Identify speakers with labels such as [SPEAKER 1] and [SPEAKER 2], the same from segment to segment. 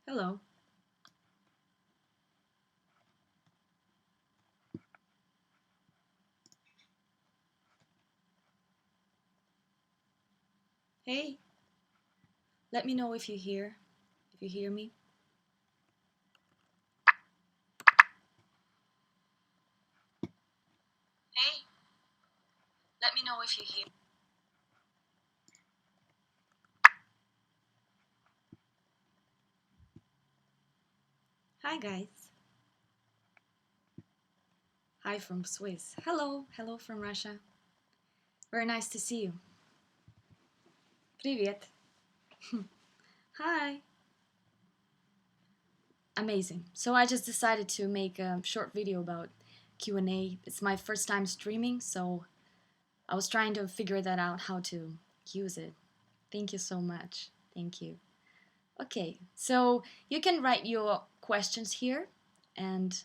[SPEAKER 1] Hello. Hey, let me know if you hear me. Hey, let me know if you hear. Hi guys. Hi from Swiss. Hello from Russia. Very nice to see you. Привет. Hi. Amazing. So I just decided to make a short video about Q&A. It's my first time streaming, so I was trying to figure that out how to use it. Thank you so much. Thank you. Okay, so you can write your questions here and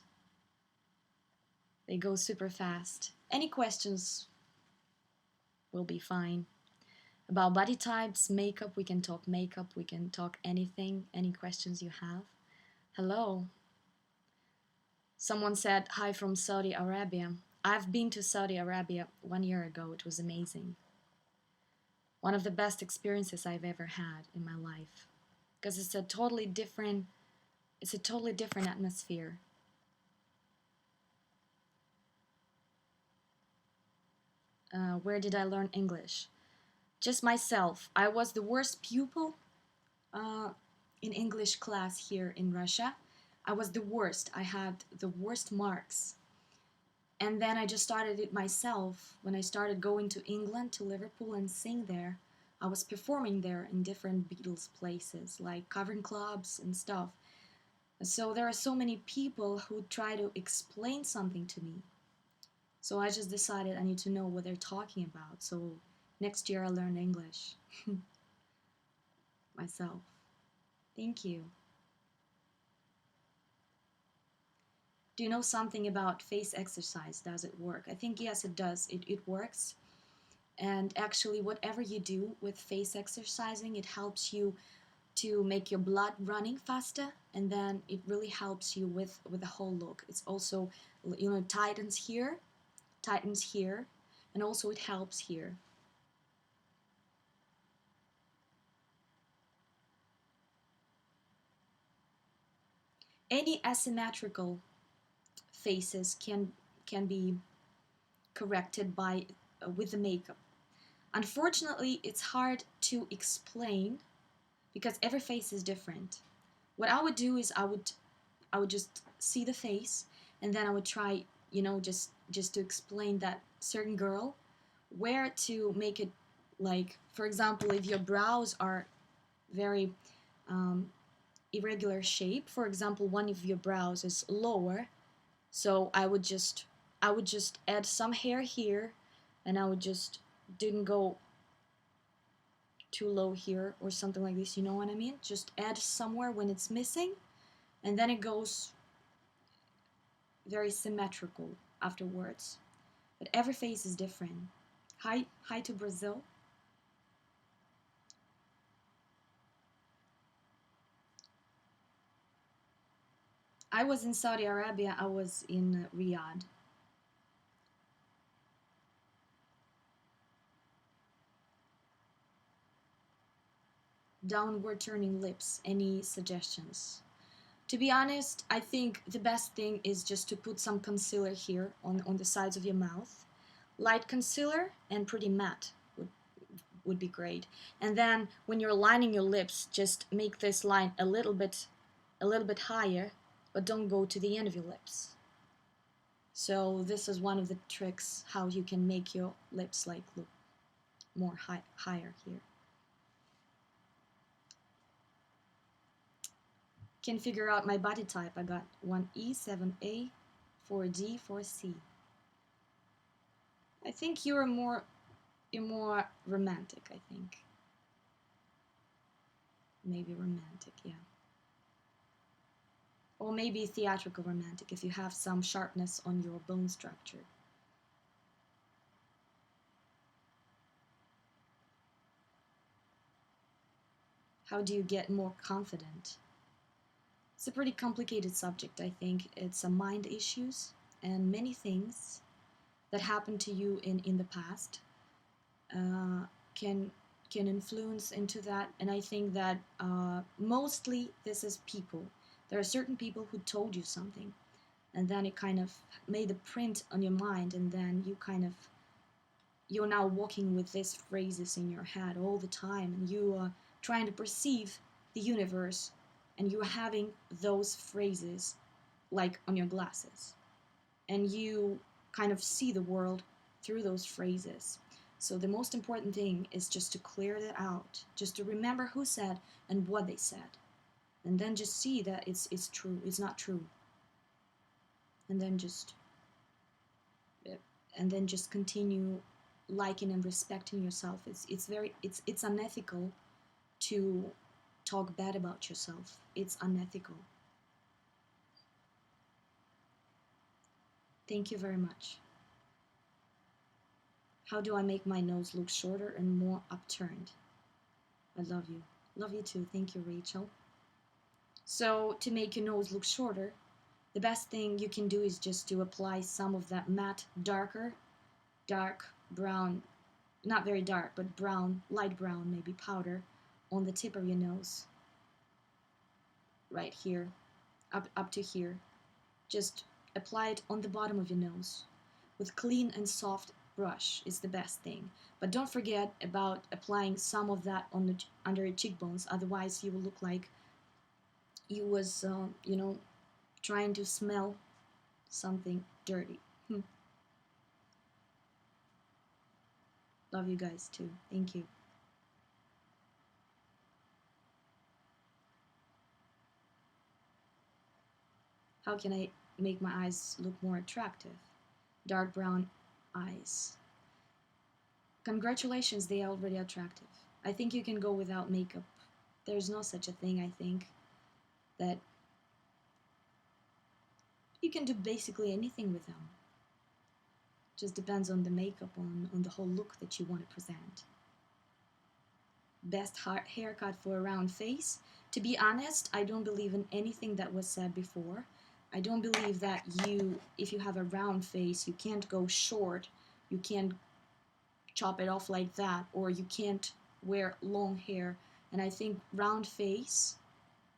[SPEAKER 1] they go super fast. Any questions will be fine. About body types, makeup, we can talk anything, any questions you have. Hello. Someone said hi from Saudi Arabia. I've been to Saudi Arabia 1 year ago. It was amazing. One of the best experiences I've ever had in my life. Because it's a totally different atmosphere. Where did I learn English? Just myself. I was the worst pupil uh, in English class here in Russia. I was the worst. I had the worst marks. And then I just started it myself. When I started going to England, to Liverpool, and sing there, I was performing there in different Beatles places, like covering clubs and stuff. So there are so many people who try to explain something to me. So I just decided I need to know what they're talking about. So next year I learned English myself. Thank you. Do you know something about face exercise? Does it work? I think yes, it does. It works. And actually, whatever you do with face exercising, it helps you to make your blood running faster, and then it really helps you with the whole look. It's also, tightens here, and also it helps here. Any asymmetrical faces can be corrected by with the makeup. Unfortunately, it's hard to explain because every face is different. What I would do is I would just see the face, and then I would try, just to explain that certain girl where to make it, like, for example, if your brows are very um, irregular shape, for example, one of your brows is lower, so I would just add some hair here, and I would just didn't go too low here or something like this, you know what I mean? Just add somewhere when it's missing, and then it goes very symmetrical afterwards. But every face is different. Hi to Brazil. I was in Saudi Arabia. I was in Riyadh. Downward turning lips. Any suggestions? To be honest, I think the best thing is just to put some concealer here on the sides of your mouth. Light concealer and pretty matte would be great. And then when you're lining your lips, just make this line a little bit higher, but don't go to the end of your lips. So this is one of the tricks how you can make your lips like look more higher here. Can figure out my body type. I got 1E, 7A, 4D, 4C. I think you're more romantic, I think. Maybe romantic, yeah. Or maybe theatrical romantic if you have some sharpness on your bone structure. How do you get more confident? It's a pretty complicated subject, I think. It's a mind issues and many things that happened to you in the past uh, can can influence into that. And I think that mostly this is people. There are certain people who told you something, and then it kind of made a print on your mind, and then you're now walking with these phrases in your head all the time, and you are trying to perceive the universe, and you're having those phrases like on your glasses, and you kind of see the world through those phrases. So the most important thing is just to clear that out, just to remember who said and what they said, and then just see that it's true, it's not true, and then just continue liking and respecting yourself. It's unethical to talk bad about yourself. It's unethical. Thank you very much. How do I make my nose look shorter and more upturned? I love you. Love you too. Thank you, Rachel. So to make your nose look shorter, the best thing you can do is just to apply some of that matte, dark brown, not very dark, but brown, light brown, maybe powder, on the tip of your nose. Right here, up to here. Just apply it on the bottom of your nose. With clean and soft brush is the best thing. But don't forget about applying some of that on under your cheekbones, otherwise you will look like you was, trying to smell something dirty. Love you guys too. Thank you. How can I make my eyes look more attractive? Dark brown eyes. Congratulations, they are already attractive. I think you can go without makeup. There's no such a thing, I think, that you can do basically anything with them. Just depends on the makeup, on the whole look that you want to present. Best haircut for a round face? To be honest, I don't believe in anything that was said before. I don't believe that if you have a round face, you can't go short, you can't chop it off like that, or you can't wear long hair. And I think round face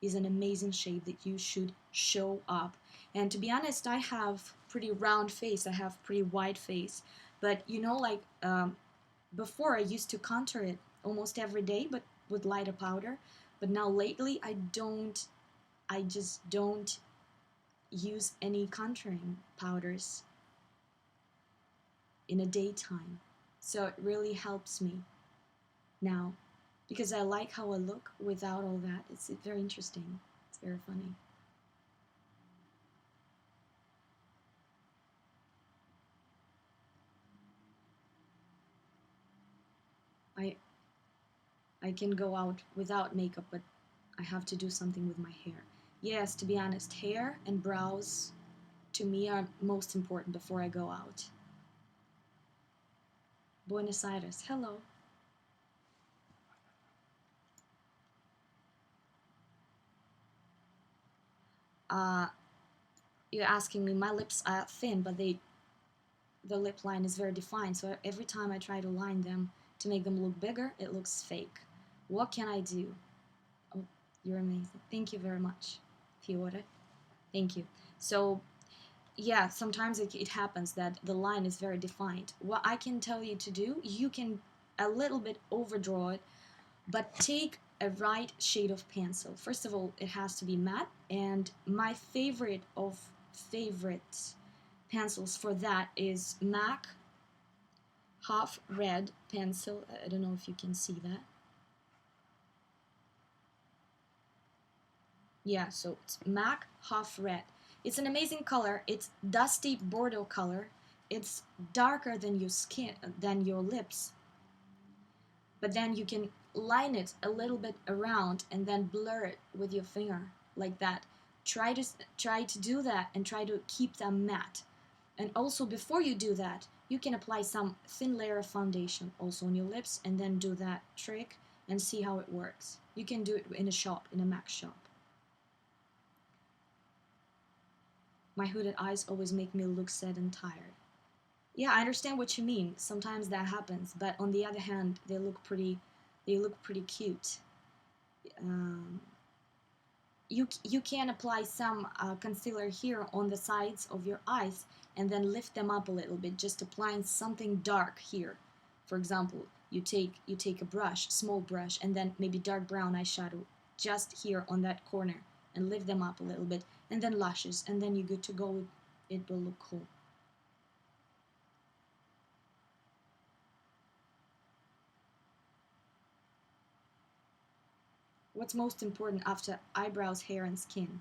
[SPEAKER 1] is an amazing shape that you should show up. And to be honest, I have pretty round face, I have pretty wide face, but before I used to contour it almost every day, but with lighter powder. But now lately I just don't use any contouring powders in a daytime. So it really helps me now, because I like how I look without all that. It's very interesting. It's very funny. I can go out without makeup, but I have to do something with my hair. Yes, to be honest, hair and brows to me are most important before I go out. Buenos Aires, hello. Uh, you're asking me, my lips are thin, but the lip line is very defined, so every time I try to line them to make them look bigger, it looks fake. What can I do? Oh, you're amazing. Thank you very much, Fiore. Thank you. So, yeah, sometimes it happens that the line is very defined. What I can tell you to do, you can a little bit overdraw it, but take a right shade of pencil. First of all, it has to be matte, and my favorite of favorites pencils for that is MAC half red pencil. I don't know if you can see that. Yeah, so it's MAC half red. It's an amazing color. It's dusty Bordeaux color. It's darker than your skin, than your lips. But then you can line it a little bit around and then blur it with your finger like that. Try to do that and try to keep them matte. And also before you do that, you can apply some thin layer of foundation also on your lips and then do that trick and see how it works. You can do it in a shop, in a MAC shop. My hooded eyes always make me look sad and tired. Yeah, I understand what you mean. Sometimes that happens, but on the other hand, they look pretty cute. Um, you can apply some concealer here on the sides of your eyes and then lift them up a little bit, just applying something dark here. For example, you take a brush, small brush, and then maybe dark brown eyeshadow just here on that corner and lift them up a little bit, and then lashes, and then you're good to go. It will look cool. What's most important after eyebrows, hair, and skin?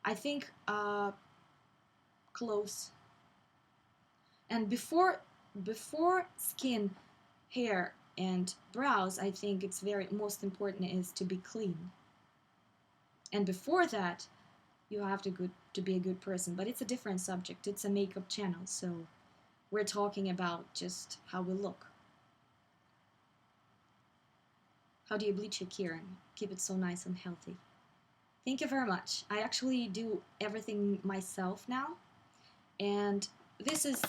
[SPEAKER 1] I think clothes. And before skin, hair, and brows, I think it's very most important is to be clean. And before that, you have to be a good person. But it's a different subject. It's a makeup channel, so we're talking about just how we look. How do you bleach your hair and keep it so nice and healthy? Thank you very much. I actually do everything myself now, and this is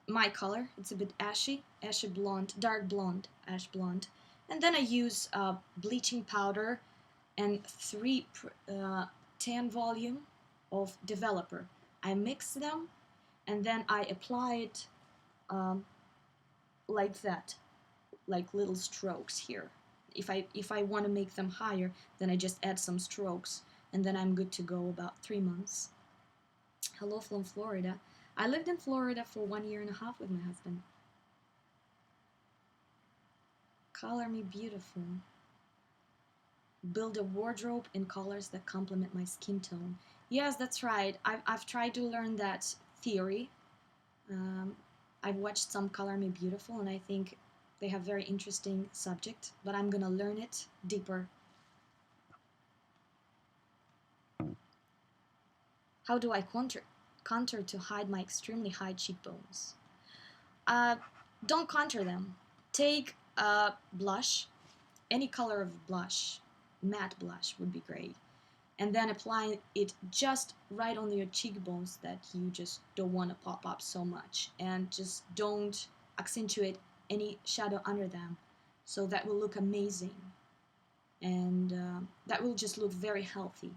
[SPEAKER 1] my color. It's a bit ashy blonde, dark blonde, ash blonde. And then I use bleaching powder and 10 volume of developer. I mix them and then I apply it um, like that, like little strokes here. If I want to make them higher, then I just add some strokes, and then I'm good to go about 3 months. Hello from Florida. I lived in Florida for 1 year and a half with my husband. Color me beautiful. Build a wardrobe in colors that complement my skin tone. Yes, that's right. I've tried to learn that theory. Um, I've watched some Color Me Beautiful, and I think they have very interesting subject, but I'm gonna learn it deeper. How do I contour to hide my extremely high cheekbones? Uh, don't contour them. Take a blush, any color of blush, matte blush would be great, and then apply it just right on your cheekbones that you just don't want to pop up so much, and just don't accentuate any shadow under them, so that will look amazing, and that will just look very healthy.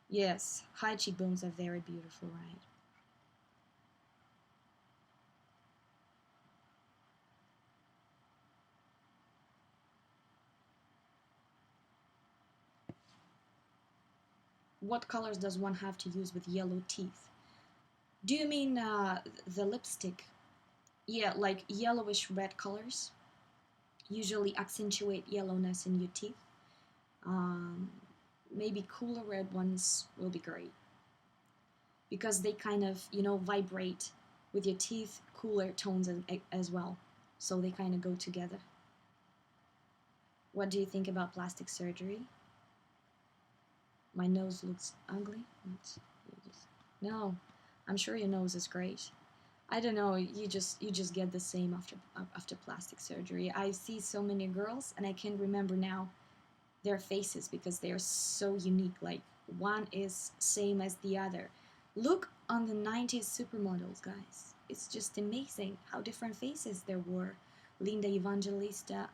[SPEAKER 1] Yes, high cheekbones are very beautiful, right? What colors does one have to use with yellow teeth? Do you mean the lipstick? Yeah, like yellowish red colors usually accentuate yellowness in your teeth. Um, Maybe cooler red ones will be great because they kind of, vibrate with your teeth, cooler tones as well. So they kind of go together. What do you think about plastic surgery? My nose looks ugly. No, I'm sure your nose is great. I don't know. You just get the same after plastic surgery. I see so many girls, and I can remember now their faces because they are so unique. Like one is same as the other. Look on the 90s supermodels, guys. It's just amazing how different faces there were. Linda Evangelista,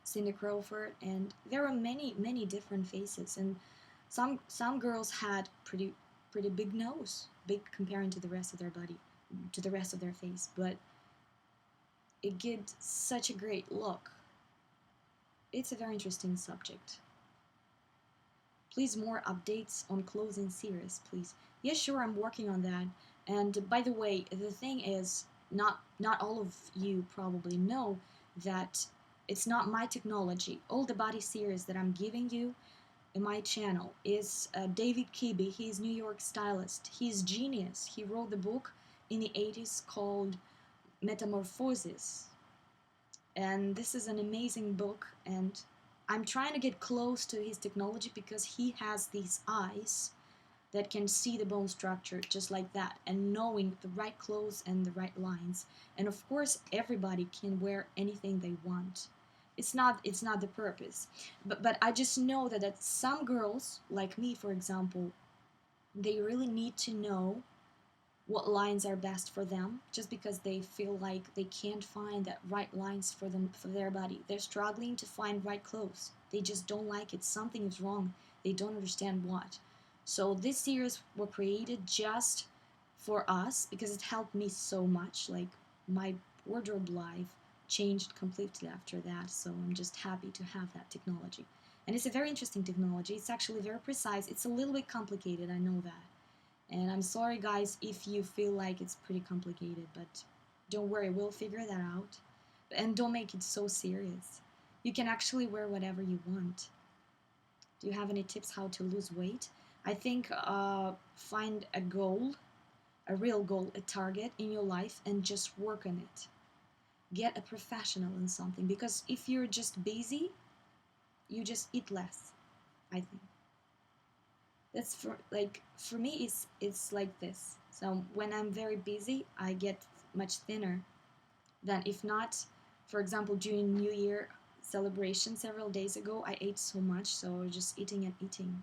[SPEAKER 1] Cindy Crawford, and there were many different faces. And some girls had pretty big nose, big comparing to the rest of their body, to the rest of their face, but it gives such a great look. It's a very interesting subject. Please, more updates on closing series, please. Yeah, sure, I'm working on that. And by the way, the thing is, not all of you probably know that it's not my technology. All the body series that I'm giving you in my channel is David Kibi. He's New York stylist. He's genius. He wrote the book in the 80s called Metamorphosis. And this is an amazing book, and I'm trying to get close to his technology because he has these eyes that can see the bone structure just like that, and knowing the right clothes and the right lines. And of course, everybody can wear anything they want. It's not the purpose. But I just know that some girls like me, for example, they really need to know what lines are best for them, just because they feel like they can't find that right lines for them, for their body. They're struggling to find right clothes. They just don't like it. Something is wrong. They don't understand what. So this series were created just for us because it helped me so much. Like, my wardrobe life changed completely after that. So I'm just happy to have that technology. And it's a very interesting technology. It's actually very precise. It's a little bit complicated, I know that. And I'm sorry, guys, if you feel like it's pretty complicated, but don't worry, we'll figure that out. And don't make it so serious. You can actually wear whatever you want. Do you have any tips how to lose weight? I think find a goal, a real goal, a target in your life, and just work on it. Get a professional in something, because if you're just busy, you just eat less, I think. That's for me, it's like this. So when I'm very busy, I get much thinner than if not. For example, during New Year celebration several days ago, I ate so much, so I was just eating and eating.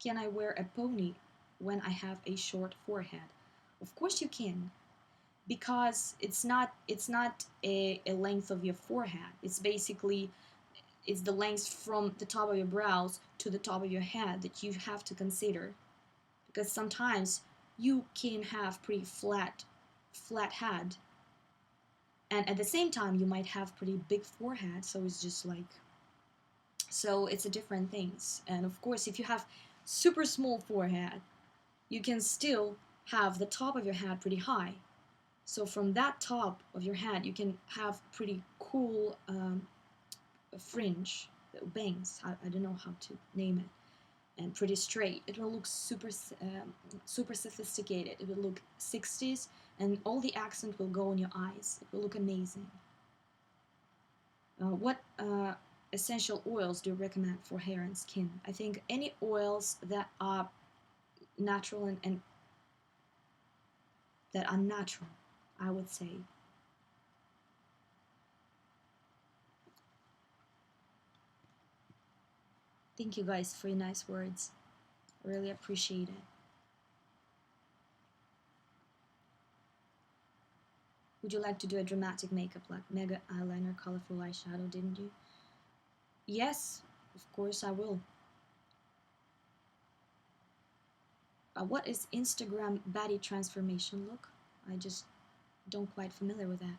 [SPEAKER 1] Can I wear a pony when I have a short forehead? Of course you can, because it's not a length of your forehead. It's the length from the top of your brows to the top of your head that you have to consider, because sometimes you can have pretty flat head, and at the same time you might have pretty big forehead, so it's just like, so it's a different things. And of course, if you have super small forehead, you can still have the top of your head pretty high. So from that top of your head, you can have pretty cool fringe, bangs. I don't know how to name it, and pretty straight. It will look super sophisticated. It will look 60s, and all the accent will go on your eyes. It will look amazing. What essential oils do you recommend for hair and skin? I think any oils that are natural and that are natural, I would say. Thank you guys for your nice words. I really appreciate it. Would you like to do a dramatic makeup like mega eyeliner, colorful eyeshadow, didn't you? Yes, of course I will. What is Instagram body transformation look? I just don't quite familiar with that.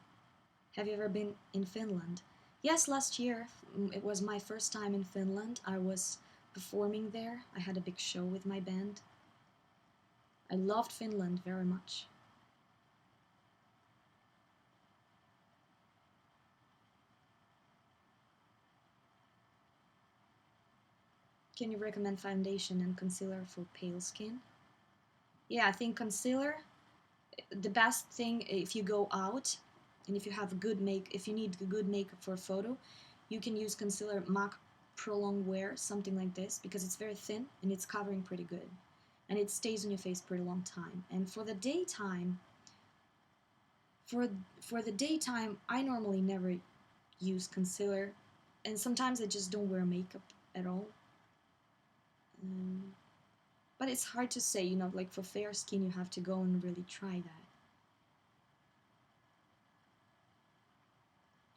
[SPEAKER 1] Have you ever been in Finland? Yes, last year. It was my first time in Finland. I was performing there. I had a big show with my band. I loved Finland very much. Can you recommend foundation and concealer for pale skin? Yeah, I think concealer, the best thing if you go out and if you have if you need good makeup for a photo, you can use concealer MAC Prolong Wear, something like this, because it's very thin and it's covering pretty good. And it stays on your face pretty long time. And for the daytime, for the daytime, I normally never use concealer, and sometimes I just don't wear makeup at all. Um, but it's hard to say, like for fair skin, you have to go and really try that.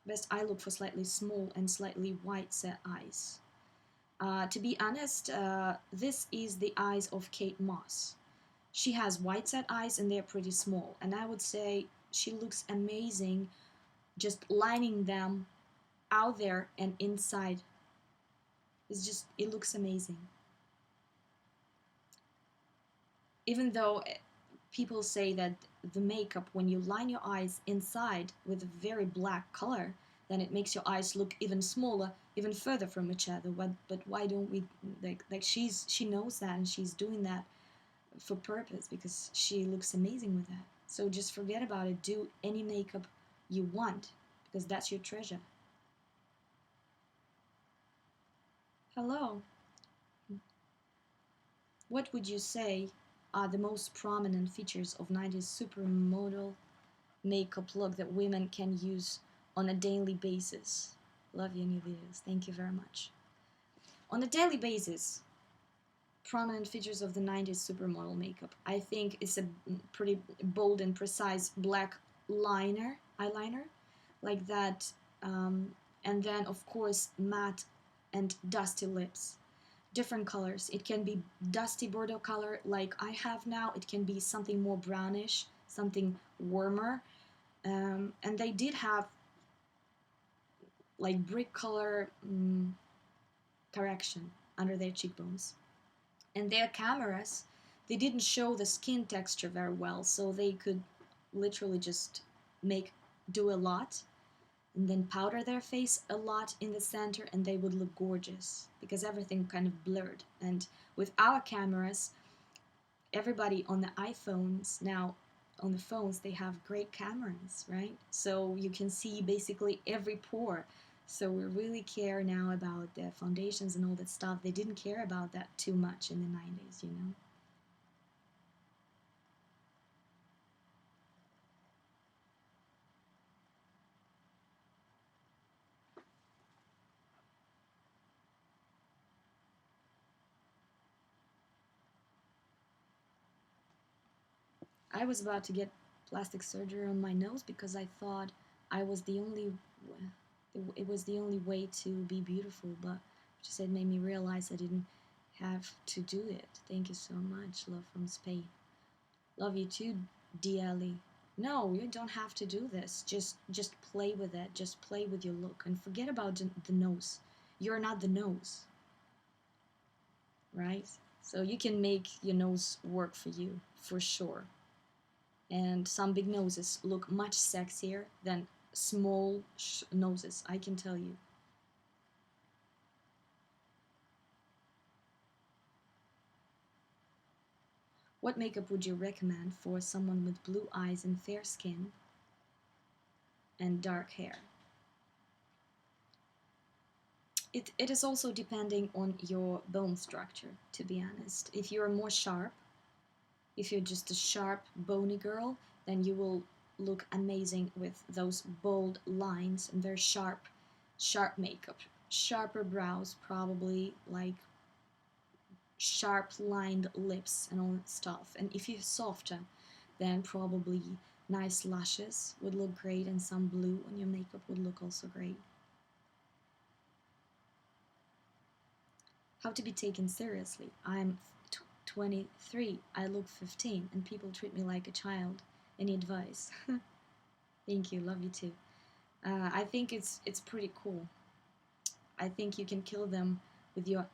[SPEAKER 1] Best eye look for slightly small and slightly wide set eyes. To be honest, this is the eyes of Kate Moss. She has wide set eyes and they're pretty small, and I would say she looks amazing just lining them out there and inside. It looks amazing. Even though people say that the makeup, when you line your eyes inside with a very black color, then it makes your eyes look even smaller, even further from each other. But why don't we, like she knows that, and she's doing that for purpose because she looks amazing with that. So just forget about it. Do any makeup you want, because that's your treasure. Hello. What would you say are the most prominent features of 90s supermodel makeup look that women can use on a daily basis. Love your new videos. Thank you very much. On a daily basis, prominent features of the 90s supermodel makeup. I think it's a pretty bold and precise black eyeliner, like that. And then, of course, matte and dusty lips. Different colors. It can be dusty Bordeaux color like I have now. It can be something more brownish, something warmer. And they did have like brick color correction under their cheekbones. And their cameras, they didn't show the skin texture very well, so they could literally just do a lot and then powder their face a lot in the center, and they would look gorgeous because everything kind of blurred. And with our cameras, everybody on the iPhones now, on the phones, they have great cameras, right? So you can see basically every pore. So we really care now about the foundations and all that stuff. They didn't care about that too much in the 90s, you know? I was about to get plastic surgery on my nose because I thought I was the only, it was the only way to be beautiful, but she said made me realize I didn't have to do it. Thank you so much. Love from Spain. Love you too, Aly. No, you don't have to do this. Just play with it. Just play with your look and forget about the nose. You're not the nose, right? So you can make your nose work for you, for sure. And some big noses look much sexier than small noses, I can tell you. What makeup would you recommend for someone with blue eyes and fair skin and dark hair? It is also depending on your bone structure, to be honest. If you're more sharp, if you're just a sharp, bony girl, then you will look amazing with those bold lines and very sharp makeup. Sharper brows, probably, like sharp lined lips and all that stuff. And if you're softer, then probably nice lashes would look great, and some blue on your makeup would look also great. How to be taken seriously. I'm 23, I look 15, and people treat me like a child. Any advice? Thank you, love you too. I think it's pretty cool. I think you can kill them with your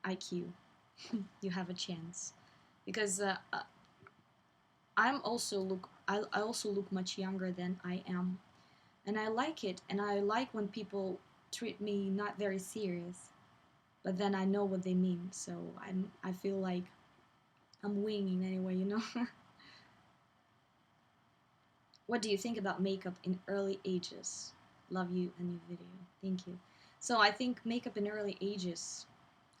[SPEAKER 1] IQ. You have a chance, because I also look much younger than I am, and I like it. And I like when people treat me not very serious, but then I know what they mean. So I feel like I'm winging anyway, you know. What do you think about makeup in early ages? Love you and your video. Thank you. So I think makeup in early ages,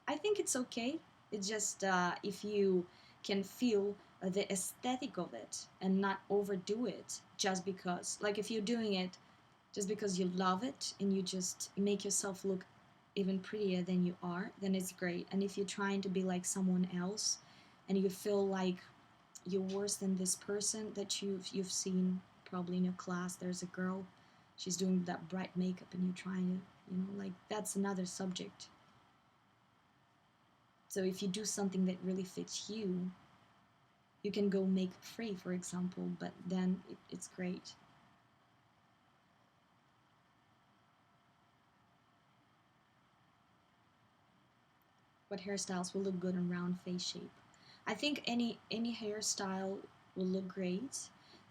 [SPEAKER 1] I think it's okay. It's just if you can feel the aesthetic of it and not overdo it just because. Like if you're doing it just because you love it and you just make yourself look even prettier than you are, then it's great. And if you're trying to be like someone else and you feel like you're worse than this person that you've seen probably in your class, there's a girl, she's doing that bright makeup and you're trying to, you know, like that's another subject. So if you do something that really fits you, you can go makeup free, for example, but then it's great. What hairstyles will look good in round face shape? I think any hairstyle will look great.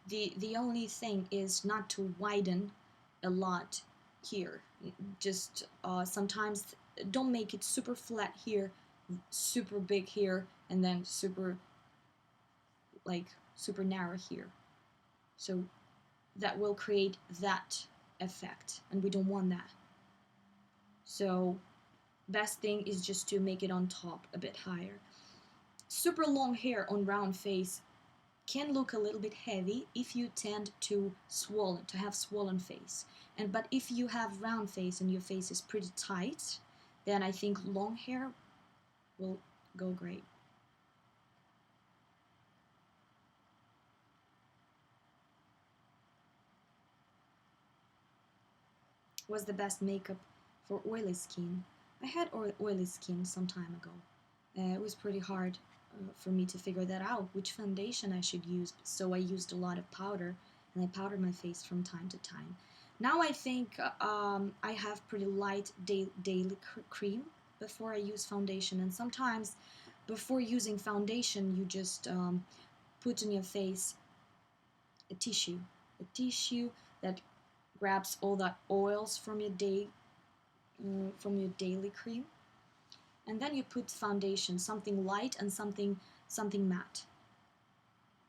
[SPEAKER 1] The only thing is not to widen a lot here. Just sometimes don't make it super flat here, super big here, and then super narrow here. So that will create that effect, and we don't want that. So best thing is just to make it on top a bit higher. Super long hair on round face can look a little bit heavy if you tend to have swollen face. And but if you have round face and your face is pretty tight, then I think long hair will go great. Was the best makeup for oily skin? I had oily skin some time ago. It was pretty hard for me to figure that out, which foundation I should use. So I used a lot of powder, and I powdered my face from time to time. Now I think I have pretty light daily cream before I use foundation, and sometimes before using foundation, you just put in your face a tissue that grabs all the oils from your from your daily cream, and then you put foundation, something light and something matte.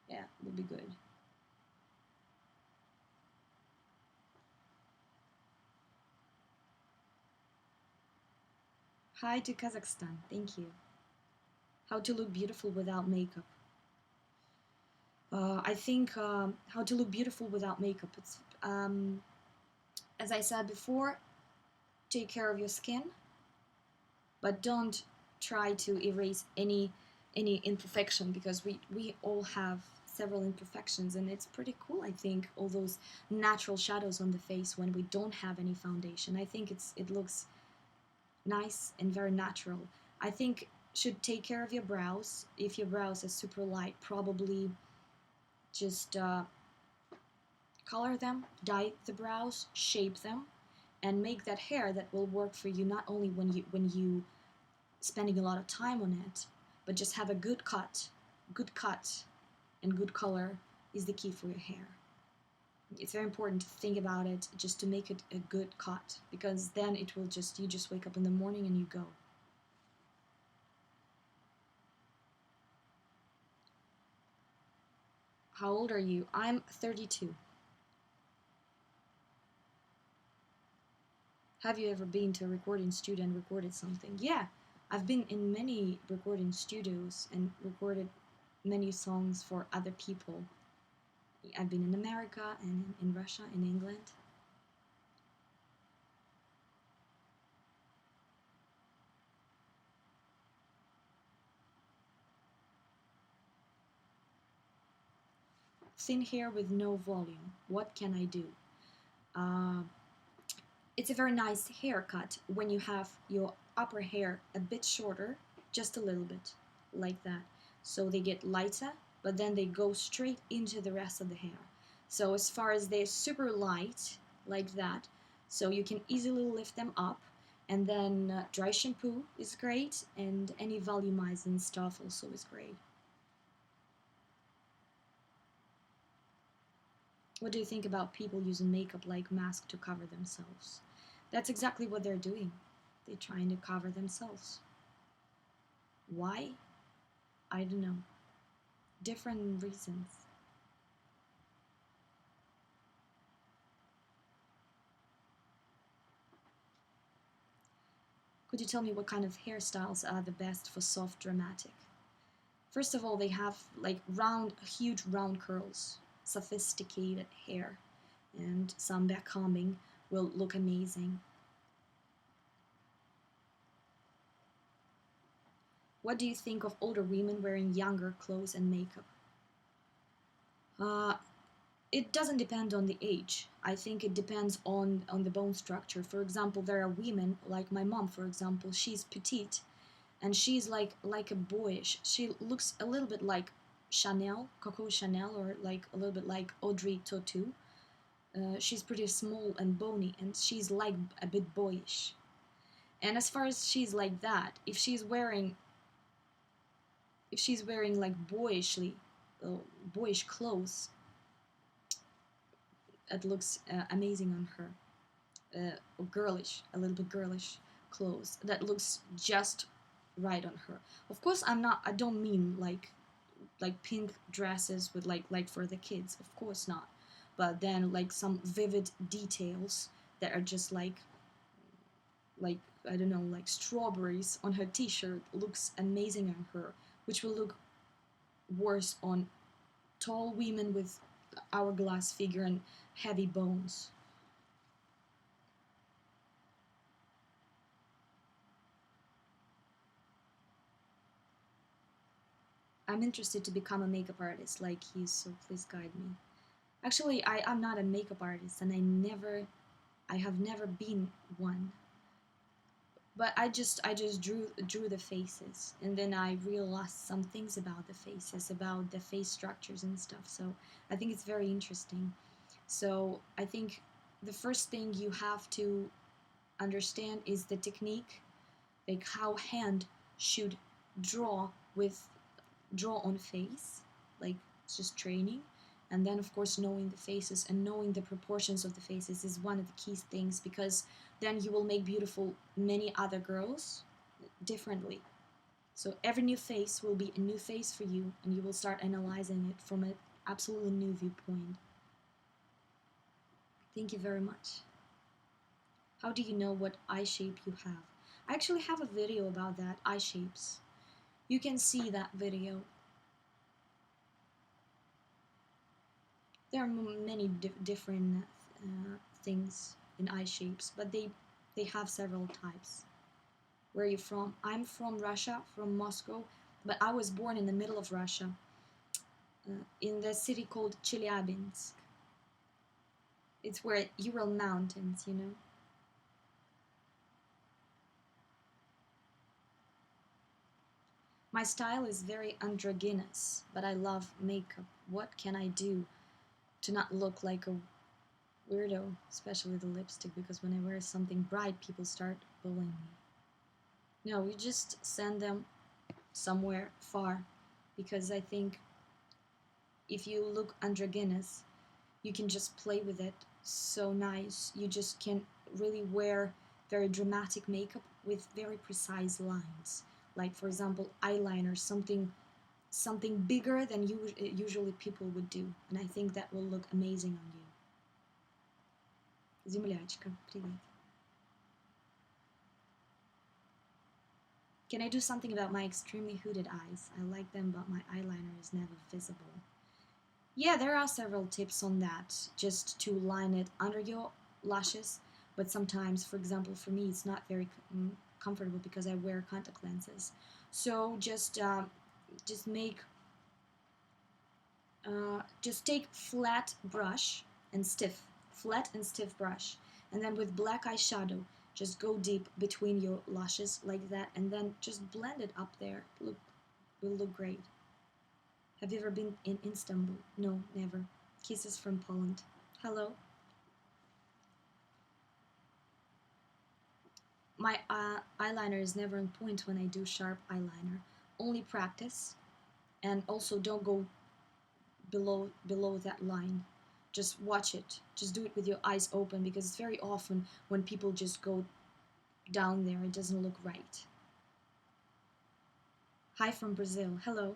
[SPEAKER 1] Yeah, would be good. Hi to Kazakhstan. Thank you. How to look beautiful without makeup. I think how to look beautiful without makeup. It's as I said before, take care of your skin, but don't try to erase any imperfection, because we all have several imperfections, and it's pretty cool, I think, all those natural shadows on the face when we don't have any foundation. I think it looks nice and very natural. I think should take care of your brows. If your brows are super light, probably just color them, dye the brows, shape them, and make that hair that will work for you, not only when you spending a lot of time on it, but just have a good cut. Good cut and good color is the key for your hair. It's very important to think about it, just to make it a good cut, because then it will just, you just wake up in the morning and you go. How old are you? I'm 32. Have you ever been to a recording studio and recorded something? Yeah, I've been in many recording studios and recorded many songs for other people. I've been in America and in Russia, in England. Thin hair with no volume. What can I do? Uh, it's a very nice haircut when you have your upper hair a bit shorter, just a little bit, like that. So they get lighter, but then they go straight into the rest of the hair. So as far as they're super light, like that, so you can easily lift them up. And then dry shampoo is great, and any volumizing stuff also is great. What do you think about people using makeup like mask to cover themselves? That's exactly what they're doing. They're trying to cover themselves. Why? I don't know. Different reasons. Could you tell me what kind of hairstyles are the best for soft dramatic? First of all, they have like huge round curls, sophisticated hair, and some back combing will look amazing. What do you think of older women wearing younger clothes and makeup? Uh, it doesn't depend on the age. I think it depends on the bone structure. For example, there are women like my mom, for example. She's petite, and she's like a boyish. She looks a little bit like Coco Chanel, or like a little bit like Audrey Tautou. She's pretty small and bony, and she's like a bit boyish. And as far as she's like that, if she's wearing like boyish clothes, it looks amazing on her. Girlish, a little bit girlish clothes that looks just right on her. Of course, I don't mean like pink dresses with like for the kids. Of course not. But then like some vivid details that are just like I don't know, like strawberries on her t-shirt looks amazing on her, which will look worse on tall women with hourglass figure and heavy bones. I'm interested to become a makeup artist like you, so please guide me. Actually, I'm not a makeup artist, and I have never been one. But I just drew the faces, and then I realized some things about the faces, about the face structures and stuff. So I think it's very interesting. So I think the first thing you have to understand is the technique, like how hand should draw with draw on face, like it's just training. And then of course knowing the faces and knowing the proportions of the faces is one of the key things, because then you will make beautiful many other girls differently. So every new face will be a new face for you, and you will start analyzing it from an absolutely new viewpoint. Thank you very much. How do you know what eye shape you have? I actually have a video about that, eye shapes. You can see that video. There are many different things in eye shapes, but they have several types. Where are you from? I'm from Russia, from Moscow, but I was born in the middle of Russia, in the city called Chelyabinsk. It's where Ural Mountains, you know. My style is very androgynous, but I love makeup. What can I do to not look like a weirdo, especially the lipstick, because when I wear something bright, people start bullying me. No, we just send them somewhere far, because I think if you look androgynous, you can just play with it so nice. You just can really wear very dramatic makeup with very precise lines. Like for example, eyeliner, something bigger than usually people would do, and I think that will look amazing on you. Землячка, привет. Can I do something about my extremely hooded eyes? I like them, but my eyeliner is never visible. Yeah, there are several tips on that, just to line it under your lashes, but sometimes, for example, for me, it's not very comfortable because I wear contact lenses. So just make, just take flat brush and flat and stiff brush, and then with black eyeshadow, just go deep between your lashes like that, and then just blend it up there. Will look great. Have you ever been in Istanbul? No, never. Kisses from Poland. Hello. My eyeliner is never on point when I do sharp eyeliner. Only practice, and also don't go below that line. Just watch it. Just do it with your eyes open, because it's very often when people just go down there, it doesn't look right. Hi from Brazil. Hello.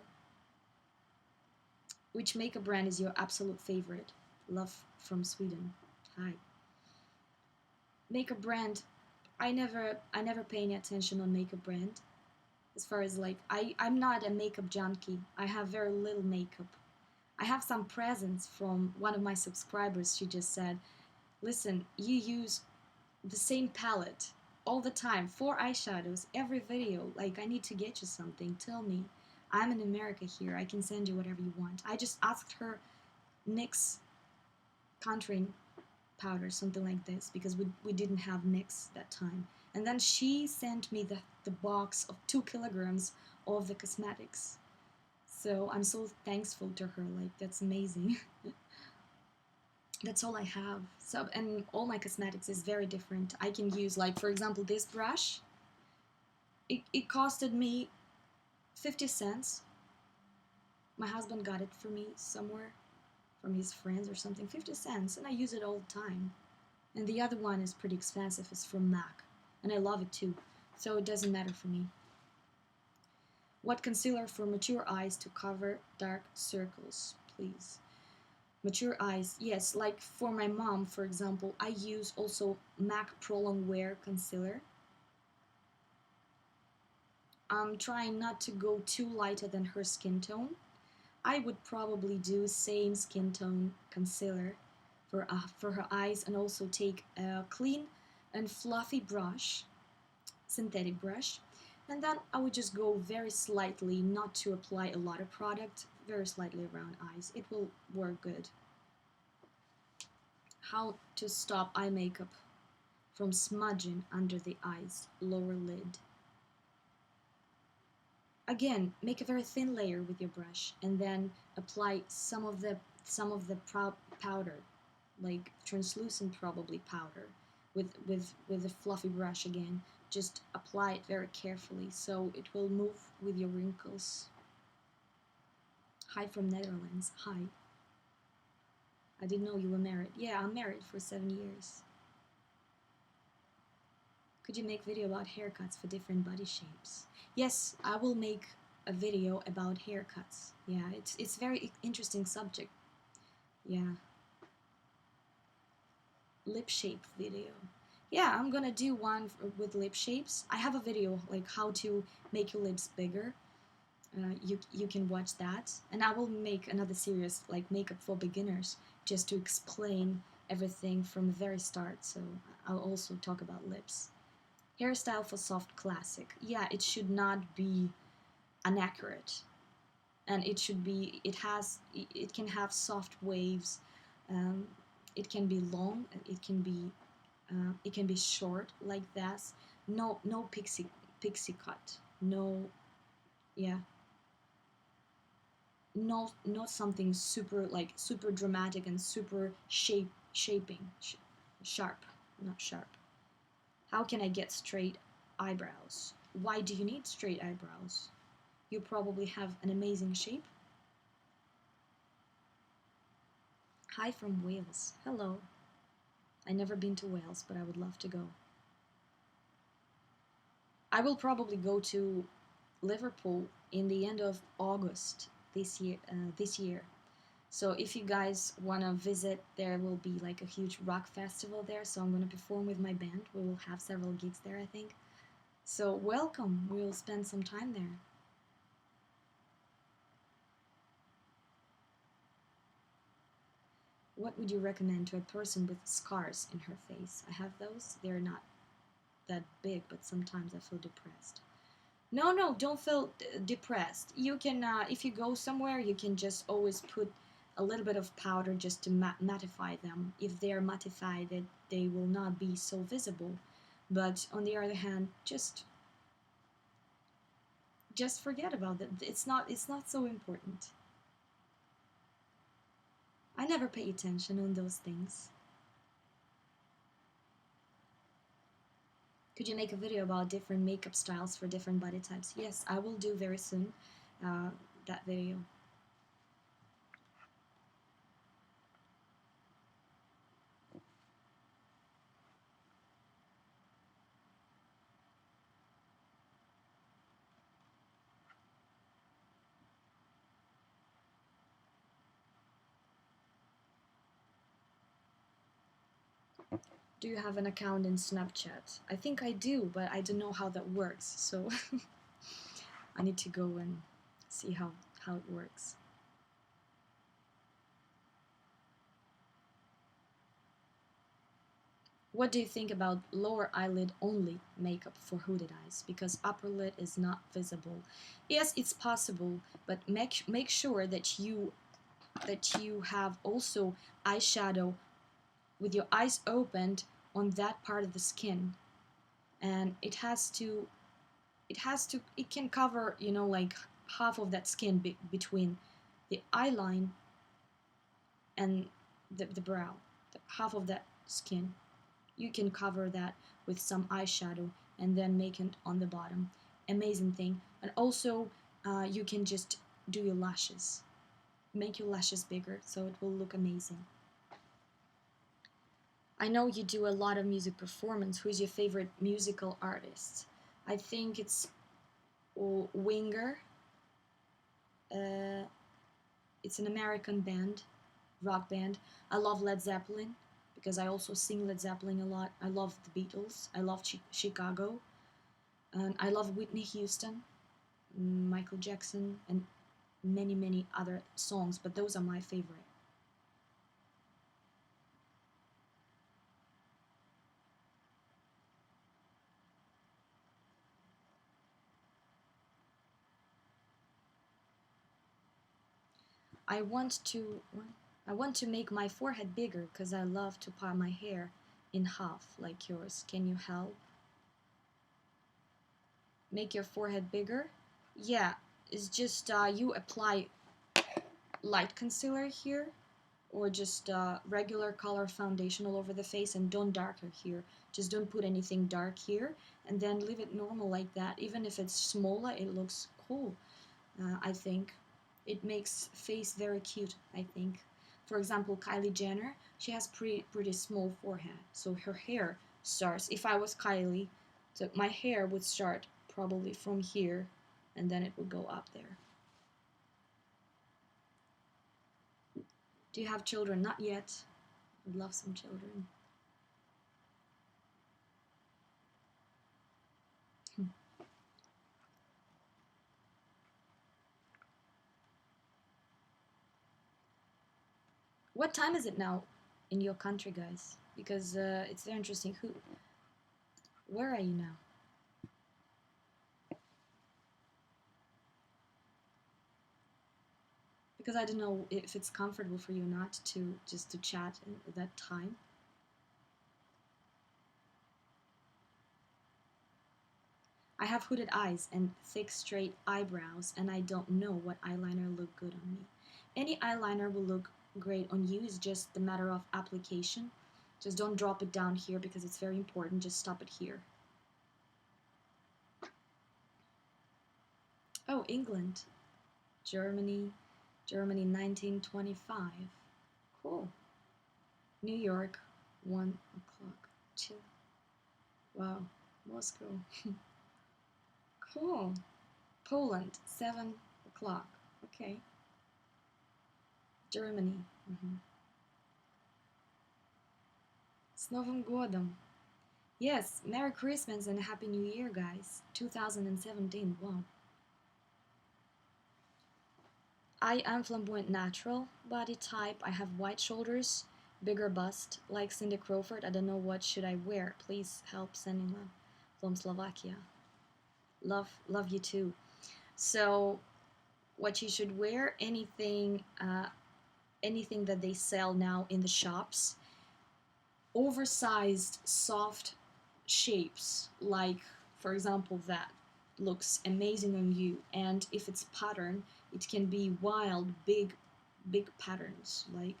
[SPEAKER 1] Which makeup brand is your absolute favorite? Love from Sweden. Hi. Makeup brand. I never pay any attention on makeup brand. As far as like I'm not a makeup junkie. I have very little makeup. I have some presents from one of my subscribers. She just said, listen, you use the same palette all the time, 4 eyeshadows, every video. Like, I need to get you something. Tell me. I'm in America here. I can send you whatever you want. I just asked her NYX contouring powder, something like this, because we didn't have NYX that time. And then she sent me the box of 2 kilograms of the cosmetics. So I'm so thankful to her. Like, that's amazing. That's all I have. So, and all my cosmetics is very different. I can use, like, for example, this brush. It costed me 50 cents. My husband got it for me somewhere from his friends or something. 50 cents, and I use it all the time. And the other one is pretty expensive. It's from MAC, and I love it too. So it doesn't matter for me. What concealer for mature eyes to cover dark circles, please? Mature eyes, yes, like for my mom, for example, I use also MAC Pro Long Wear concealer. I'm trying not to go too lighter than her skin tone. I would probably do same skin tone concealer for her eyes, and also take a clean and fluffy brush, synthetic brush, and then I would just go very slightly, not to apply a lot of product, very slightly around eyes. It will work good. How to stop eye makeup from smudging under the eyes, lower lid. Again, make a very thin layer with your brush, and then apply some of the powder, like translucent probably powder, with a fluffy brush again. Just apply it very carefully so it will move with your wrinkles. Hi from Netherlands. Hi. I didn't know you were married. Yeah, I'm married for 7 years. Could you make video about haircuts for different body shapes? Yes, I will make a video about haircuts. Yeah, it's very interesting subject. Yeah. Lip shape video. Yeah, I'm gonna do one with lip shapes. I have a video like how to make your lips bigger. You can watch that, and I will make another series like makeup for beginners, just to explain everything from the very start. So I'll also talk about lips. Hairstyle for soft classic. Yeah, it should not be inaccurate, and it can have soft waves. Um, it can be long. It can be short like this. No pixie cut. No, yeah. Not something super dramatic and super sharp, not sharp. How can I get straight eyebrows? Why do you need straight eyebrows? You probably have an amazing shape. Hi from Wales. Hello. I never been to Wales, but I would love to go. I will probably go to Liverpool in the end of August this year. So if you guys want to visit, there will be like a huge rock festival there. So I'm going to perform with my band. We will have several gigs there, I think. So welcome. We will spend some time there. What would you recommend to a person with scars in her face? I have those. They're not that big, but sometimes I feel depressed. No, don't feel depressed. You can, if you go somewhere, you can just always put a little bit of powder just to mattify them. If they're mattified, they will not be so visible. But on the other hand, just forget about it. It's not so important. I never pay attention on those things. Could you make a video about different makeup styles for different body types? Yes, I will do very soon that video. Do you have an account in Snapchat? I think I do, but I don't know how that works, so I need to go and see how it works. What do you think about lower eyelid only makeup for hooded eyes? Because upper lid is not visible. Yes, it's possible, but make sure that you have also eyeshadow with your eyes opened on that part of the skin, and it can cover, like half of that skin between the eye line and the brow, half of that skin. You can cover that with some eyeshadow and then make it on the bottom. Amazing thing. And also you can just do your lashes, make your lashes bigger, so it will look amazing. I know you do a lot of music performance. Who's your favorite musical artist? I think it's Winger. It's an American band, rock band. I love Led Zeppelin because I also sing Led Zeppelin a lot. I love the Beatles. I love Chicago. And I love Whitney Houston. Michael Jackson, and many, many other songs, but those are my favorite. I want to I want to make my forehead bigger because I love to part my hair in half like yours. Can you help? Make your forehead bigger? Yeah, it's just you apply light concealer here or just regular color foundation all over the face and don't darken here. Just don't put anything dark here and then leave it normal like that. Even if it's smaller, it looks cool, I think. It makes face very cute, I think. For example, Kylie Jenner, she has pretty small forehead, so her hair starts. If I was Kylie, so my hair would start probably from here, and then it would go up there. Do you have children? Not yet. I'd love some children. What time is it now in your country, guys? Because it's very interesting. Where are you now? Because I don't know if it's comfortable for you or not to just to chat at that time. I have hooded eyes and thick straight eyebrows, and I don't know what eyeliner look good on me. Any eyeliner will look great on you. It's just the matter of application. Just don't drop it down here because it's very important. Just stop it here. Oh, England. Germany. Germany 1925. Cool. New York 1 o'clock. 2. Wow. Moscow. Cool. Poland 7 o'clock. Okay. Germany. С Новым годом. Yes, Merry Christmas and Happy New Year, guys. 2017. Wow. I am flamboyant natural body type. I have white shoulders, bigger bust, like Cindy Crawford. I don't know what should I wear. Please help, sending love from Slovakia. Love you too. So, what you should wear? Anything that they sell now in the shops. Oversized, soft shapes, like for example that looks amazing on you. And if it's pattern, it can be wild, big patterns, like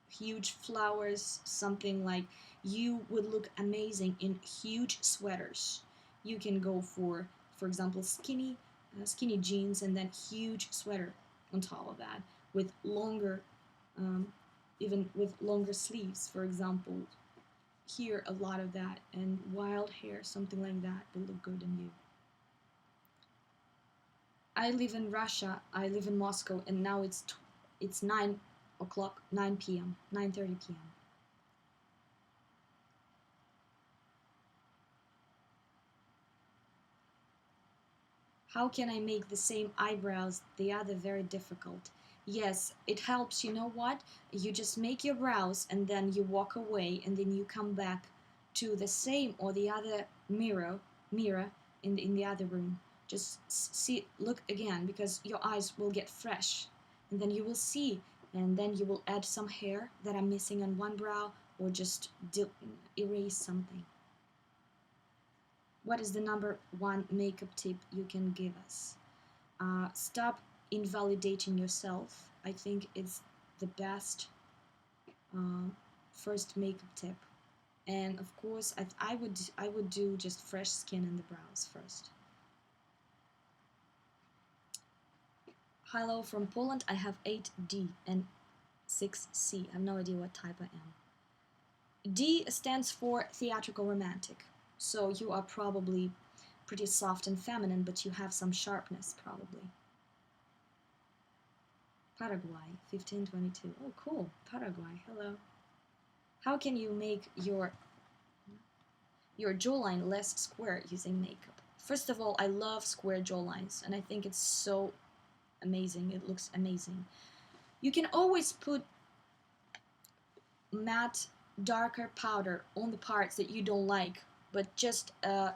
[SPEAKER 1] huge flowers, something like you would look amazing in huge sweaters. You can go for example, skinny jeans and then huge sweater on top of that with longer, um, even with longer sleeves, for example. Here, a lot of that, and wild hair, something like that, will look good on you. I live in Russia. I live in Moscow, and now it's 9 o'clock, 9 p.m., 9:30 p.m. How can I make the same eyebrows? They are very difficult. Yes, it helps. You know what? You just make your brows and then you walk away and then you come back to the same or the other mirror in the other room. Just see, look again because your eyes will get fresh and then you will see and then you will add some hair that are missing on one brow or just erase something. What is the number one makeup tip you can give us? Stop invalidating yourself. I think it's the best first makeup tip. And of course, I would do just fresh skin in the brows first. Hello from Poland. I have 8D and 6C. I have no idea what type I am. D stands for theatrical romantic. So you are probably pretty soft and feminine, but you have some sharpness probably. Paraguay, 1522. Oh, cool. Paraguay. Hello. How can you make your jawline less square using makeup? First of all, I love square jawlines, and I think it's so amazing. It looks amazing. You can always put matte darker powder on the parts that you don't like, but just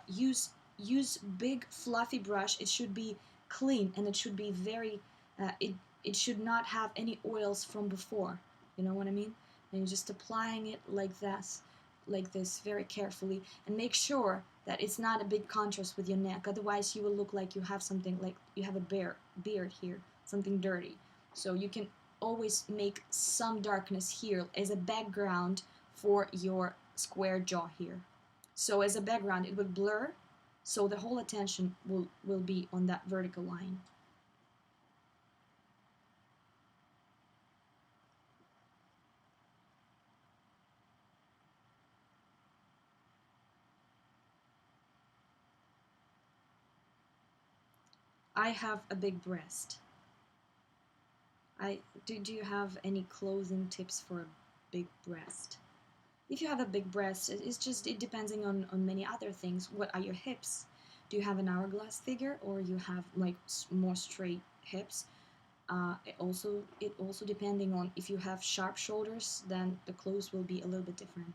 [SPEAKER 1] use big fluffy brush. It should be clean, and it should be very it should not have any oils from before. You know what I mean? And you're just applying it like this very carefully, and make sure that it's not a big contrast with your neck. Otherwise, you will look like you have something, like you have a beard here, something dirty. So you can always make some darkness here as a background for your square jaw here. So as a background, it will blur, so the whole attention will be on that vertical line. I have a big breast. Do you have any clothing tips for a big breast? If you have a big breast, it's just it depending on many other things. What are your hips? Do you have an hourglass figure, or you have like more straight hips? It also depending on if you have sharp shoulders, then the clothes will be a little bit different.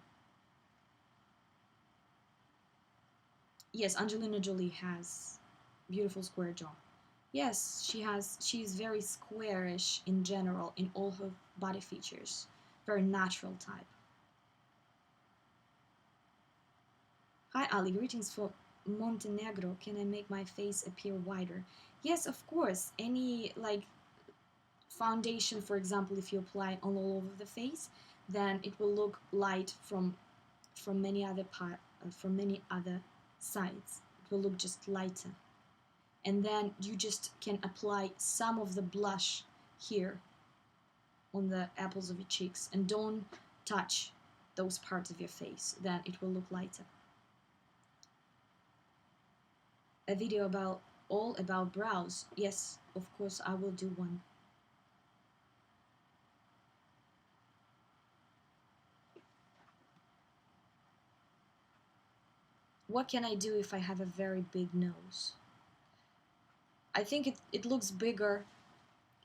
[SPEAKER 1] Yes, Angelina Jolie has beautiful square jaw. Yes, she has. She's very squarish in general in all her body features. Very natural type. Hi Ali, greetings from Montenegro. Can I make my face appear wider? Yes, of course. Any like foundation, for example, if you apply all over the face, then it will look light from many other from many other sides. It will look just lighter. And then you just can apply some of the blush here on the apples of your cheeks, and don't touch those parts of your face, then it will look lighter. A video about all about brows. Yes, of course I will do one. What can I do if I have a very big nose? I think it looks bigger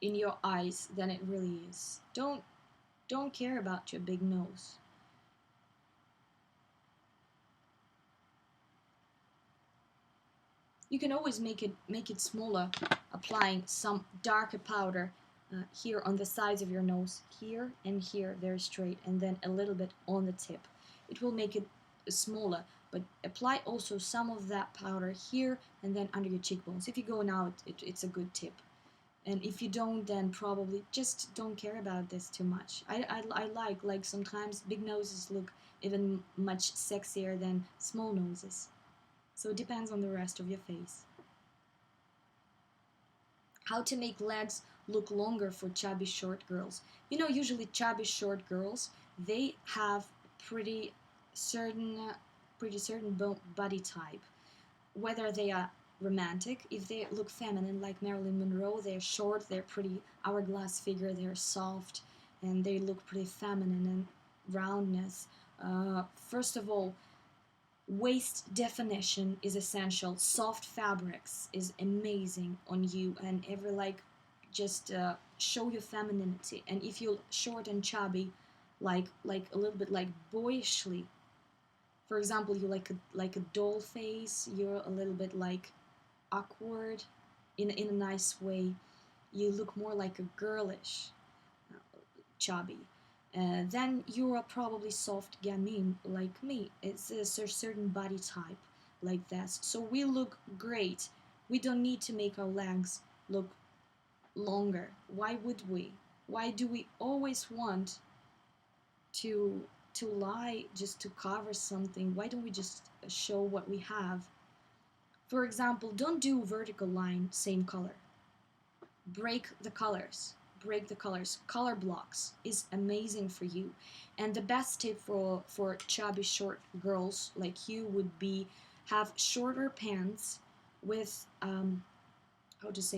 [SPEAKER 1] in your eyes than it really is. Don't care about your big nose. You can always make it smaller, applying some darker powder here on the sides of your nose, here and here, very straight, and then a little bit on the tip. It will make it smaller, but apply also some of that powder here and then under your cheekbones. If you go now, it's a good tip. And if you don't, then probably just don't care about this too much. I like sometimes big noses look even much sexier than small noses. So it depends on the rest of your face. How to make legs look longer for chubby short girls. You know, usually chubby short girls, they have pretty certain body type. Whether they are romantic, if they look feminine like Marilyn Monroe, they're short, they're pretty hourglass figure, they're soft, and they look pretty feminine and roundness. First of all, waist definition is essential. Soft fabrics is amazing on you, and every like just show your femininity. And if you're short and chubby, like a little bit like boyishly, for example, you like a doll face, you're a little bit like awkward in a nice way, you look more like a girlish chubby. Then you are probably soft gamine like me. It's a certain body type like that. So we look great. We don't need to make our legs look longer. Why would we? Why do we always want to lie just to cover something? Why don't we just show what we have? For example, don't do vertical line, same color. Break the colors. Color blocks is amazing for you. And the best tip for chubby short girls like you would be have shorter pants with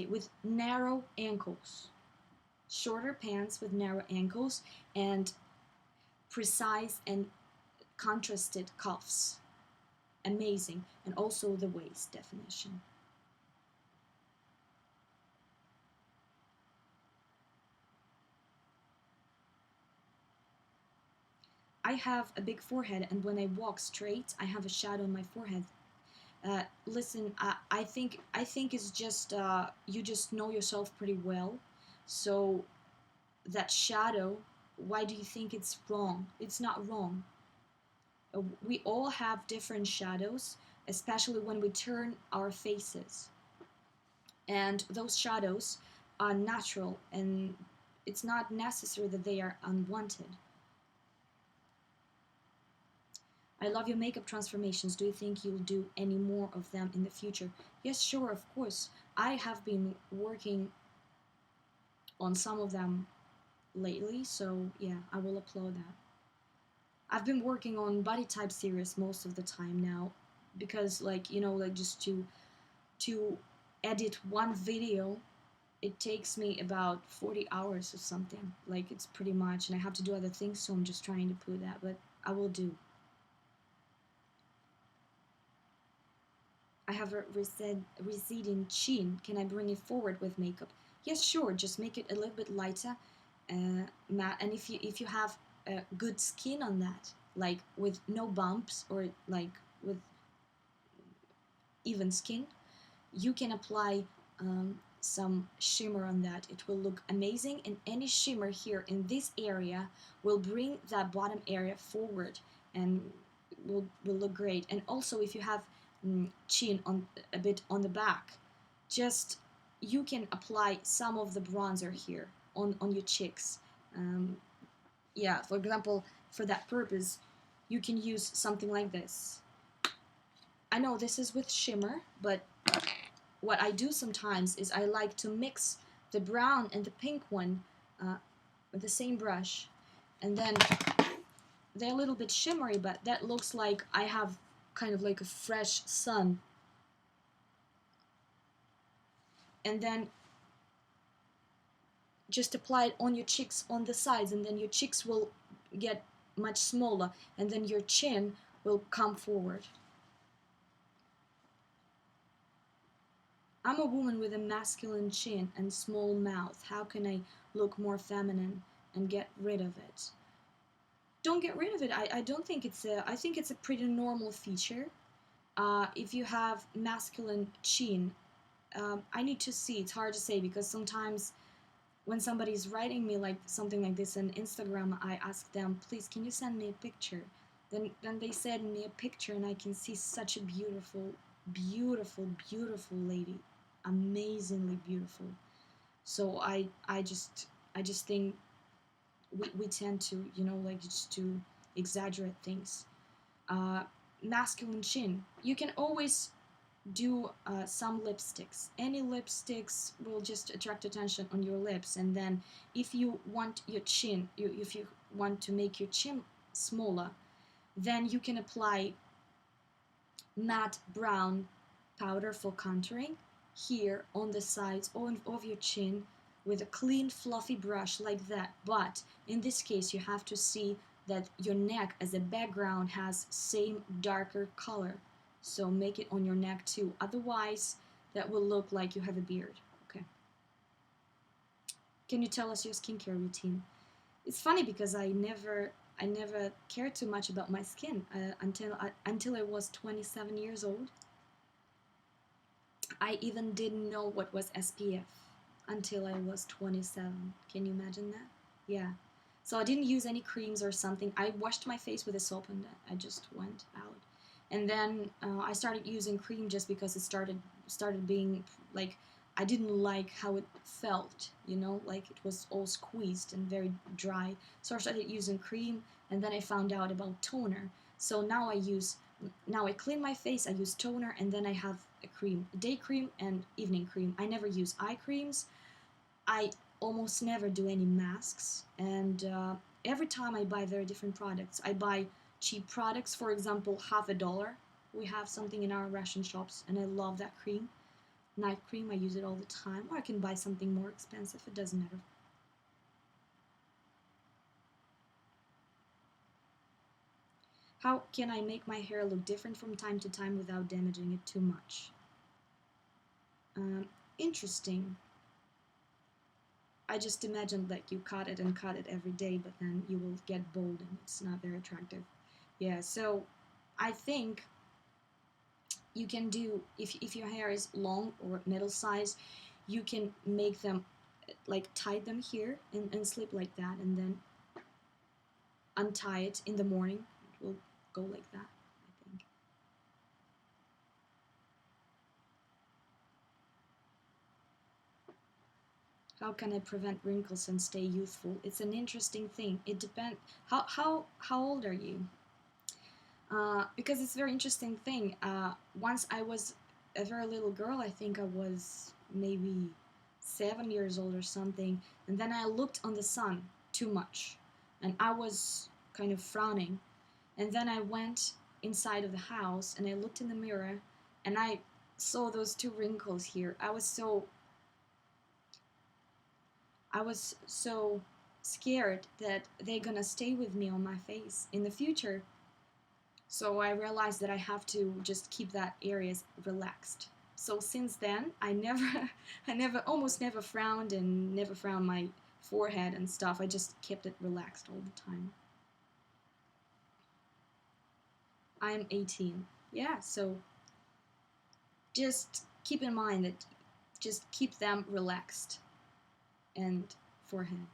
[SPEAKER 1] with narrow ankles. Shorter pants with narrow ankles and precise and contrasted cuffs. amazing. And also the waist definition. I have a big forehead, and when I walk straight, I have a shadow on my forehead. Listen, I think it's just you just know yourself pretty well, so that shadow. Why do you think it's wrong? It's not wrong. We all have different shadows, especially when we turn our faces, and those shadows are natural, and it's not necessary that they are unwanted. I love your makeup transformations. Do you think you'll do any more of them in the future? Yes, sure, of course. I have been working on some of them lately, so yeah, I will upload that. I've been working on body type series most of the time now, because like, like just to edit one video, it takes me about 40 hours or something. Like, it's pretty much, and I have to do other things, so I'm just trying to put that, but I will do. I have a receding chin. Can I bring it forward with makeup? Yes, sure. Just make it a little bit lighter, matte. And if you have good skin on that, like with no bumps or like with even skin, you can apply some shimmer on that. It will look amazing, and any shimmer here in this area will bring that bottom area forward and will look great. And also, if you have chin on a bit on the back, just you can apply some of the bronzer here on your cheeks. Yeah, for example, for that purpose, you can use something like this. I know this is with shimmer, but what I do sometimes is I like to mix the brown and the pink one with the same brush, and then they're a little bit shimmery, but that looks like I have kind of like a fresh sun. And then just apply it on your cheeks on the sides, and then your cheeks will get much smaller, and then your chin will come forward. I'm a woman with a masculine chin and small mouth. How can I look more feminine and get rid of it? Don't get rid of it. I don't think it's a, I think it's a pretty normal feature. If you have masculine chin, I need to see. It's hard to say, because sometimes when somebody's writing me like something like this on Instagram, I ask them, please, can you send me a picture? Then they send me a picture, and I can see such a beautiful, beautiful, beautiful lady, amazingly beautiful. So I just think we tend to, like, just to exaggerate things. Uh, Masculine chin. You can always do some lipsticks. Any lipsticks will just attract attention on your lips, and then if you want your chin, if you want to make your chin smaller, then you can apply matte brown powder for contouring here on the sides of your chin with a clean fluffy brush like that. But in this case, you have to see that your neck as a background has same darker color, so make it on your neck too, otherwise that will look like you have a beard. Okay, can you tell us your skincare routine? It's funny because I never cared too much about my skin until I was 27 years old. I even didn't know what was SPF until I was 27. Can you imagine that? Yeah. So I didn't use any creams or something. I washed my face with a soap, and I just went out. And then I started using cream just because it started being like, I didn't like how it felt, like it was all squeezed and very dry. So I started using cream, and then I found out about toner. So now I clean my face, I use toner, and then I have a cream, day cream and evening cream. I never use eye creams. I almost never do any masks, and every time I buy very different products. I buy cheap products, for example, $50. We have something in our Russian shops, and I love that cream. Night cream, I use it all the time, or I can buy something more expensive, it doesn't matter. How can I make my hair look different from time to time without damaging it too much? Um, Interesting. I just imagined that you cut it and cut it every day, but then you will get bald and it's not very attractive. Yeah, so I think you can do, if your hair is long or middle size, you can make them, like tie them here and slip like that, and then untie it in the morning. It will go like that, I think. How can I prevent wrinkles and stay youthful? It's an interesting thing. It depends. How old are you? Because it's a very interesting thing. Once I was a very little girl. I think I was maybe 7 years old or something, and then I looked on the sun too much, and I was kind of frowning. And then I went inside of the house and I looked in the mirror, and I saw those two wrinkles here. I was so scared that they're gonna stay with me on my face in the future. So I realized that I have to just keep that areas relaxed. So since then, I never, almost never frowned and never frowned my forehead and stuff. I just kept it relaxed all the time. I'm 18. Yeah, so just keep in mind that just keep them relaxed and forehead.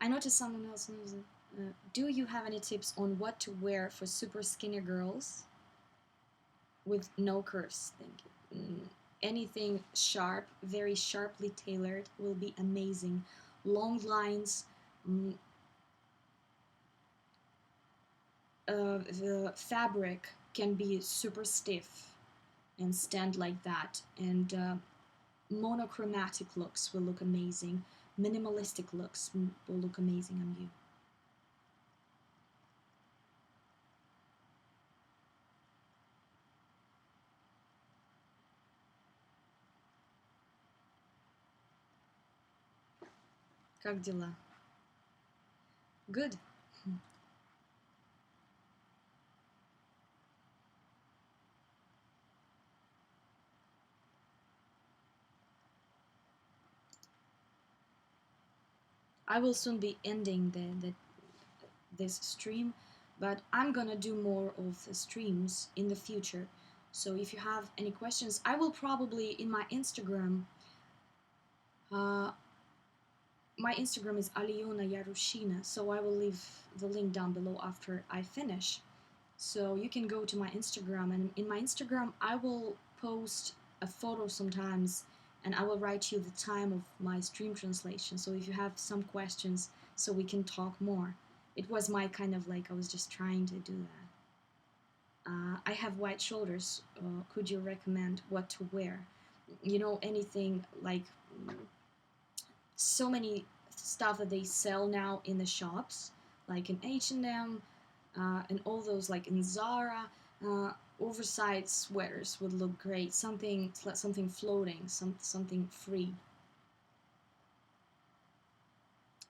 [SPEAKER 1] I noticed someone else knows it. Do you have any tips on what to wear for super skinny girls with no curves? Thank you. Anything sharp, very sharply tailored will be amazing. Long lines, mm, the fabric can be super stiff and stand like that, and monochromatic looks will look amazing. Minimalistic looks will look amazing on you. Как дела? Good. I will soon be ending this stream, but I'm gonna do more of the streams in the future. So if you have any questions, I will probably in uh, my Instagram is Alyona Yarushina, so I will leave the link down below after I finish. So you can go to my Instagram, and in my Instagram I will post a photo sometimes, and I will write you the time of my stream translation. So if you have some questions, so we can talk more. It was my kind of like, I was just trying to do that. I have white shoulders. Could you recommend what to wear? You know, anything like, so many stuff that they sell now in the shops, like in H&M, and all those, like in Zara. Oversized sweaters would look great. Something floating, something free.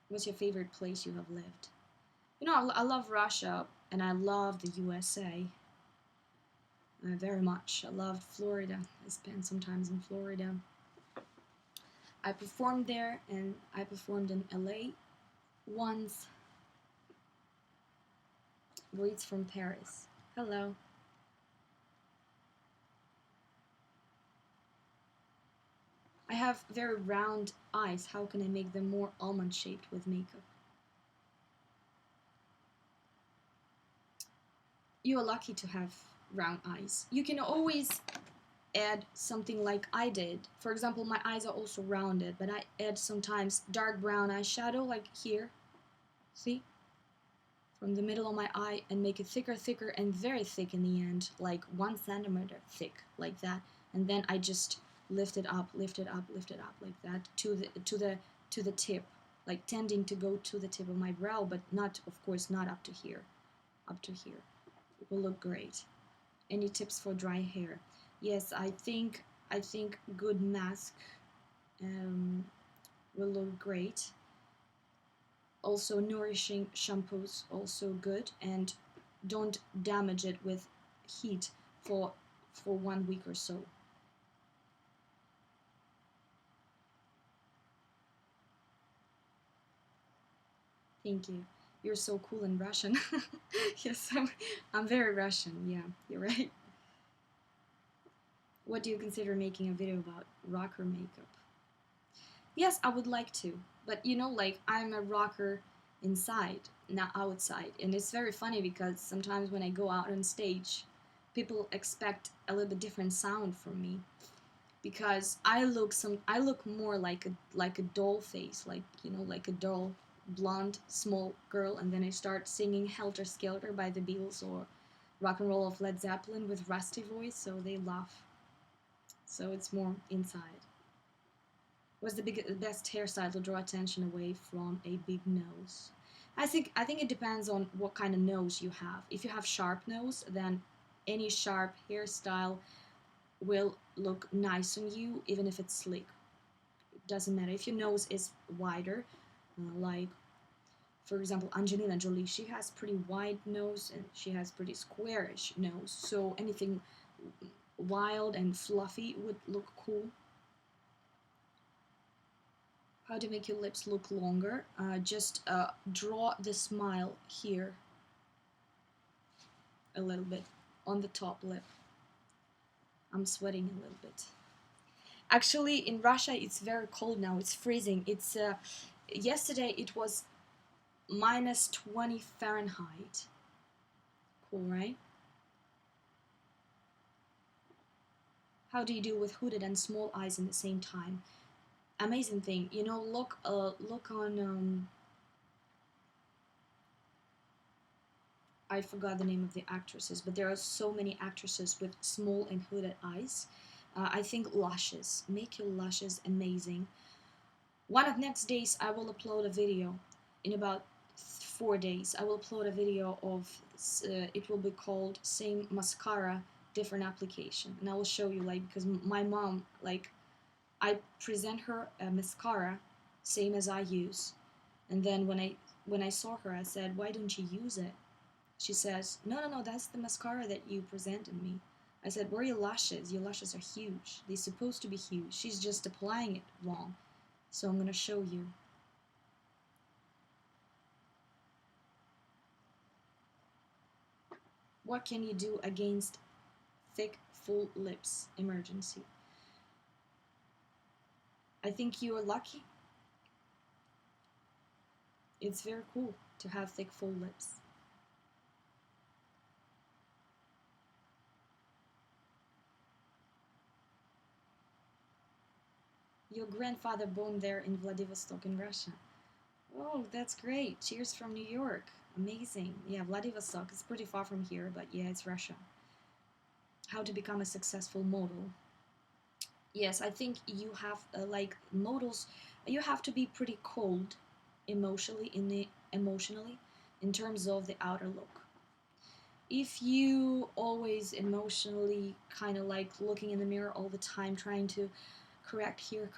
[SPEAKER 1] What's your favorite place you have lived? You know, I love Russia and I love the USA very much. I loved Florida. I spent some time in Florida. I performed there, and I performed in LA once. Greets from Paris. Hello. I have very round eyes. How can I make them more almond shaped with makeup? You are lucky to have round eyes. You can always add something like I did. For example, my eyes are also rounded, but I add sometimes dark brown eyeshadow, like here. See? From the middle of my eye, and make it thicker and very thick in the end, like 1 centimeter thick, like that. And then I just lift it up like that to the tip, like tending to go to the tip of my brow, but not, of course, not up to here. Up to here. It will look great. Any tips for dry hair? Yes, I think good mask. Um, will look great. Also, nourishing shampoos also good, and don't damage it with heat for 1 week or so. Thank you. You're so cool in Russian. Yes, I'm very Russian. Yeah, you're right. What do you consider making a video about rocker makeup? Yes, I would like to, but you know, like I'm a rocker inside, not outside, and it's very funny because sometimes when I go out on stage, people expect a little bit different sound from me because I look more like a doll face, like you know, like a doll, blonde, small girl, and then I start singing Helter Skelter by the Beatles or Rock and Roll of Led Zeppelin with rusty voice, so they laugh. So it's more inside. What's the best hairstyle to draw attention away from a big nose? I think it depends on what kind of nose you have. If you have sharp nose, then any sharp hairstyle will look nice on you, even if it's slick. It doesn't matter. If your nose is wider, like for example Angelina Jolie, she has pretty wide nose and she has pretty squarish nose. So anything wild and fluffy would look cool. How to make your lips look longer? Just draw the smile here a little bit on the top lip. I'm sweating a little bit. Actually, in Russia, it's very cold now. It's freezing. It's yesterday it was -20 Fahrenheit. Cool, right? How do you deal with hooded and small eyes in the same time? Amazing thing. You know, look on I forgot the name of the actresses, but there are so many actresses with small and hooded eyes. I think lashes. Make your lashes amazing. One of next days, I will upload a video. In about 4 days, I will upload a video of. It will be called "Same Mascara, Different Application," and I will show you like because my mom like I present her a mascara, same as I use, and then when I saw her, I said, "Why don't you use it?" She says, "No, no, no, that's the mascara that you presented me." I said, "Where are your lashes? Your lashes are huge. They're supposed to be huge. She's just applying it wrong." So I'm going to show you. What can you do against thick, full lips? Emergency. I think you are lucky. It's very cool to have thick, full lips. Your grandfather born there in Vladivostok in Russia. Oh, that's great. Cheers from New York. Amazing. Yeah, Vladivostok is pretty far from here, but yeah, it's Russia. How to become a successful model? Yes, I think you have like models. You have to be pretty cold emotionally in terms of the outer look. If you always emotionally kind of like looking in the mirror all the time, trying to correct here,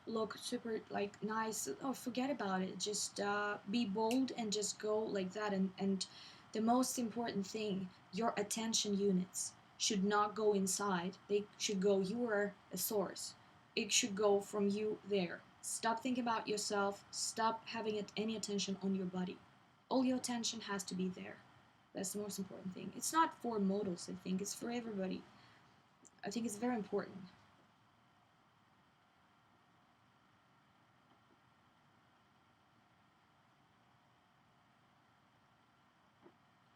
[SPEAKER 1] look super like nice. Oh, forget about it. Just be bold and just go like that. And the most important thing, your attention units should not go inside. They should go. You are a source. It should go from you there. Stop thinking about yourself. Stop having any attention on your body. All your attention has to be there. That's the most important thing. It's not for models, I think. It's for everybody. I think it's very important.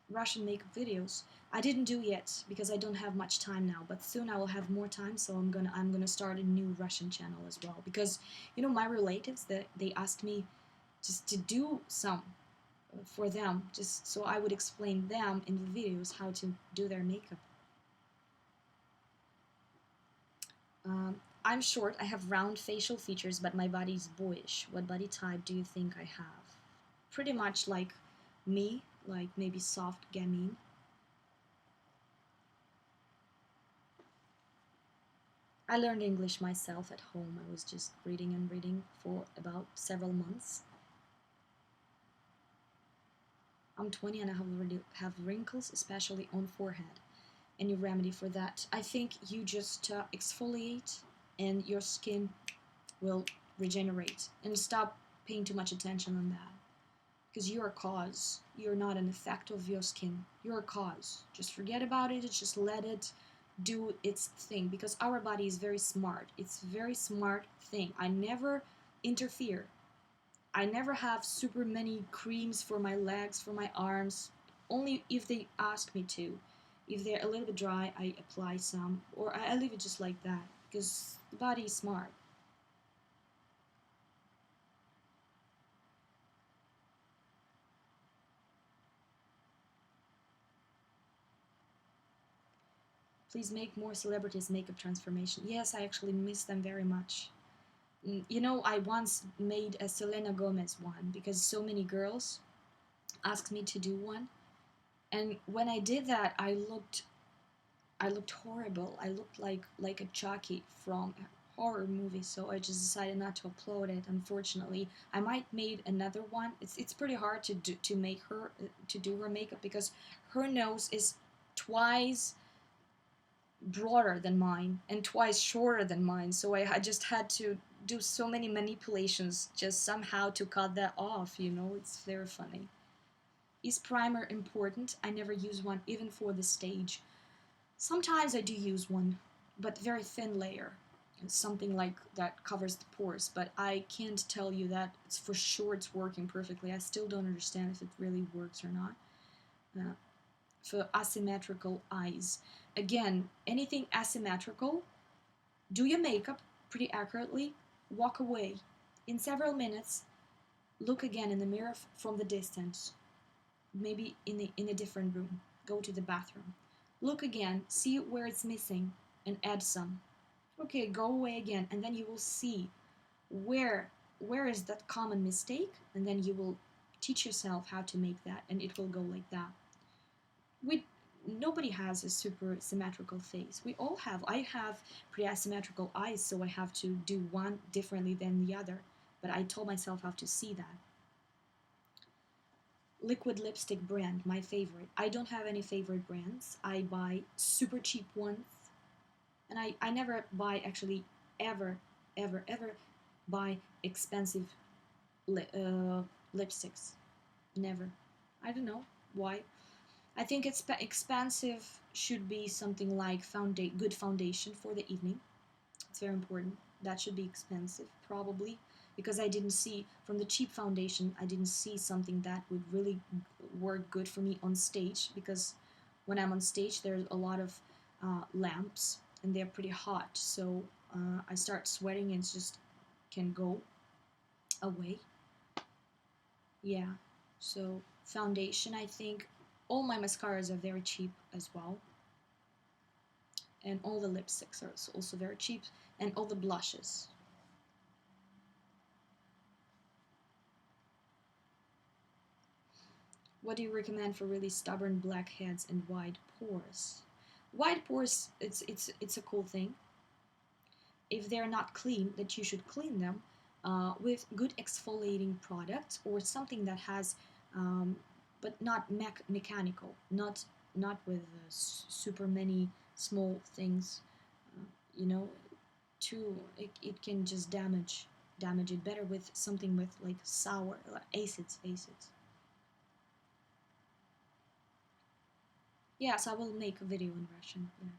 [SPEAKER 1] Russian makeup videos. I didn't do yet because I don't have much time now, but soon I will have more time, so I'm gonna start a new Russian channel as well. Because you know my relatives that they asked me just to do some for them, just so I would explain them in the videos how to do their makeup. I'm short, I have round facial features, but my body's boyish. What body type do you think I have? Pretty much like me, like maybe soft gamine. I learned English myself at home. I was just reading and reading for about several months. I'm 20 and I have already have wrinkles, especially on forehead. Any remedy for that? I think you just exfoliate and your skin will regenerate, and stop paying too much attention on that, because you're a cause. You're not an effect of your skin. You're a cause. Just forget about it. Just let it do its thing, because our body is very smart. It's a very smart thing. I never interfere. I never have super many creams for my legs, for my arms, only if they ask me to. If they're a little bit dry, I apply some, or I leave it just like that, because the body is smart. Please make more celebrities makeup transformation. Yes, I actually miss them very much. You know, I once made a Selena Gomez one because so many girls asked me to do one, and when I did that, I looked horrible. I looked like a jockey from a horror movie, so I just decided not to upload it. Unfortunately, I might made another one. It's pretty hard to make her to do her makeup, because her nose is twice broader than mine and twice shorter than mine, so I just had to do so many manipulations just somehow to cut that off, you know. It's very funny. Is primer important? I never use one, even for the stage. Sometimes I do use one, but very thin layer. It's something like that covers the pores, but I can't tell you that it's for sure it's working perfectly. I still don't understand if it really works or not. Uh, for asymmetrical eyes. Again, anything asymmetrical, do your makeup pretty accurately, walk away. In several minutes, look again in the mirror from the distance, maybe in a different room. Go to the bathroom. Look again, see where it's missing, and add some. Okay, go away again, and then you will see where where is that common mistake, and then you will teach yourself how to make that, and it will go like that. We Nobody has a super symmetrical face. We all have. I have pretty asymmetrical eyes, so I have to do one differently than the other. But I told myself how to see that. Liquid lipstick brand, my favorite. I don't have any favorite brands. I buy super cheap ones, and I never buy actually ever ever buy expensive li- uh, lipsticks. Never. I don't know why. I think it's expensive should be something like good foundation for the evening. It's very important. That should be expensive, probably, because I didn't see from the cheap foundation. I didn't see something that would really work good for me on stage, because when I'm on stage, there's a lot of lamps and they're pretty hot. So I start sweating and it just can go away. Yeah. So foundation, I think all my mascaras are very cheap as well, and all the lipsticks are also very cheap, and all the blushes. What do you recommend for really stubborn blackheads and wide pores? Wide pores, it's a cool thing. If they're not clean, that you should clean them with good exfoliating products, or something that has, but not mechanical, not with super many small things. You know, it can just damage it. Better with something with like sour acids. Yes, I will make a video in Russian. Yeah.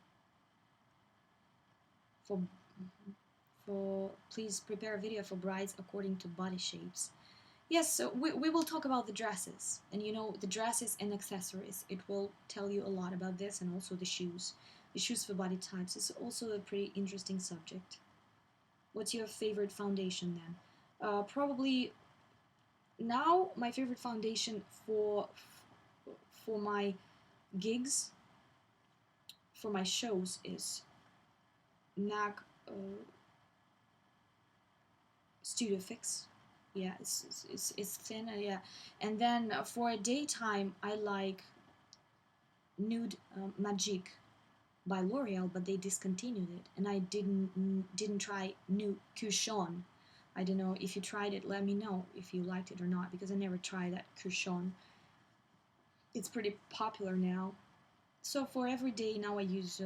[SPEAKER 1] For for please prepare a video for brides according to body shapes. Yes, so we will talk about the dresses, and you know, the dresses and accessories. It will tell you a lot about this, and also the shoes. The shoes for body types is also a pretty interesting subject. What's your favorite foundation then? Probably now my favorite foundation for my gigs, for my shows, is MAC Studio Fix. Yeah, it's thin. Yeah, and then for a daytime, I like Nude Magic. by L'Oreal, but they discontinued it, and I didn't try new cushion. I don't know if you tried it. Let me know if you liked it or not, because I never tried that cushion. It's pretty popular now. So for every day now I use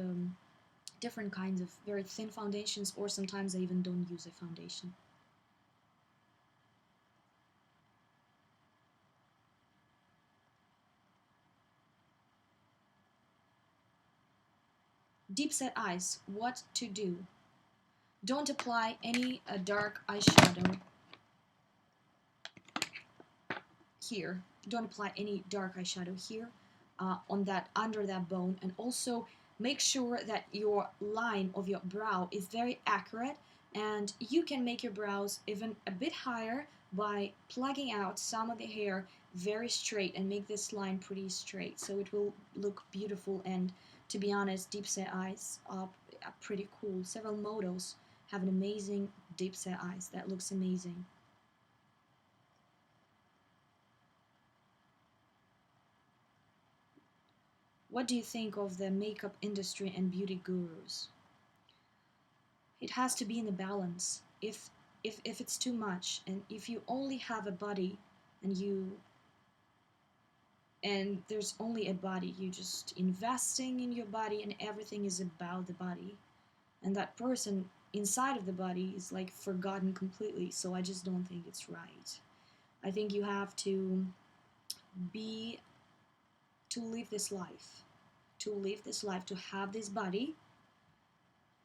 [SPEAKER 1] different kinds of very thin foundations, or sometimes I even don't use a foundation. Deep set eyes, what to do? Don't apply any dark eyeshadow here. Don't apply any dark eyeshadow here on that, under that bone, and also make sure that your line of your brow is very accurate, and you can make your brows even a bit higher by plugging out some of the hair very straight and make this line pretty straight, so it will look beautiful. And to be honest, deep set eyes are pretty cool. Several models have an amazing deep set eyes that looks amazing. What do you think of the makeup industry and beauty gurus? It has to be in a balance. If it's too much, and if you only have a body, and there's only a body, you just investing in your body and everything is about the body, and that person inside of the body is like forgotten completely. So I just don't think it's right. I think you have be to live this life, to have this body,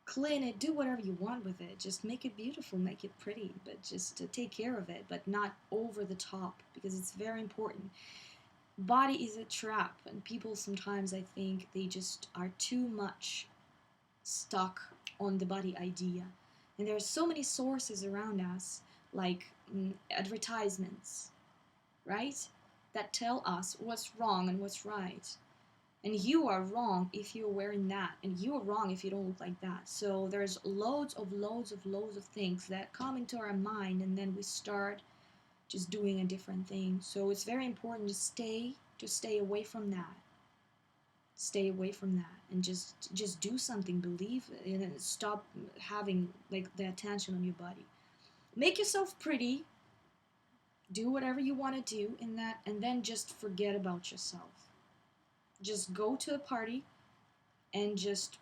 [SPEAKER 1] clean it, do whatever you want with it, just make it beautiful, make it pretty, but just to take care of it, but not over the top, because it's very important. Body is a trap, and people sometimes, I think, they just are too much stuck on the body idea. And there are so many sources around us, like advertisements, right, that tell us what's wrong and what's right. And you are wrong if you're wearing that, and you are wrong if you don't look like that. So there's loads of things that come into our mind, and then we start just doing a different thing. So it's very important to stay away from that. Stay away from that, and just do something, believe, and stop having like the attention on your body. Make yourself pretty, do whatever you want to do in that, and then just forget about yourself. Just go to a party and just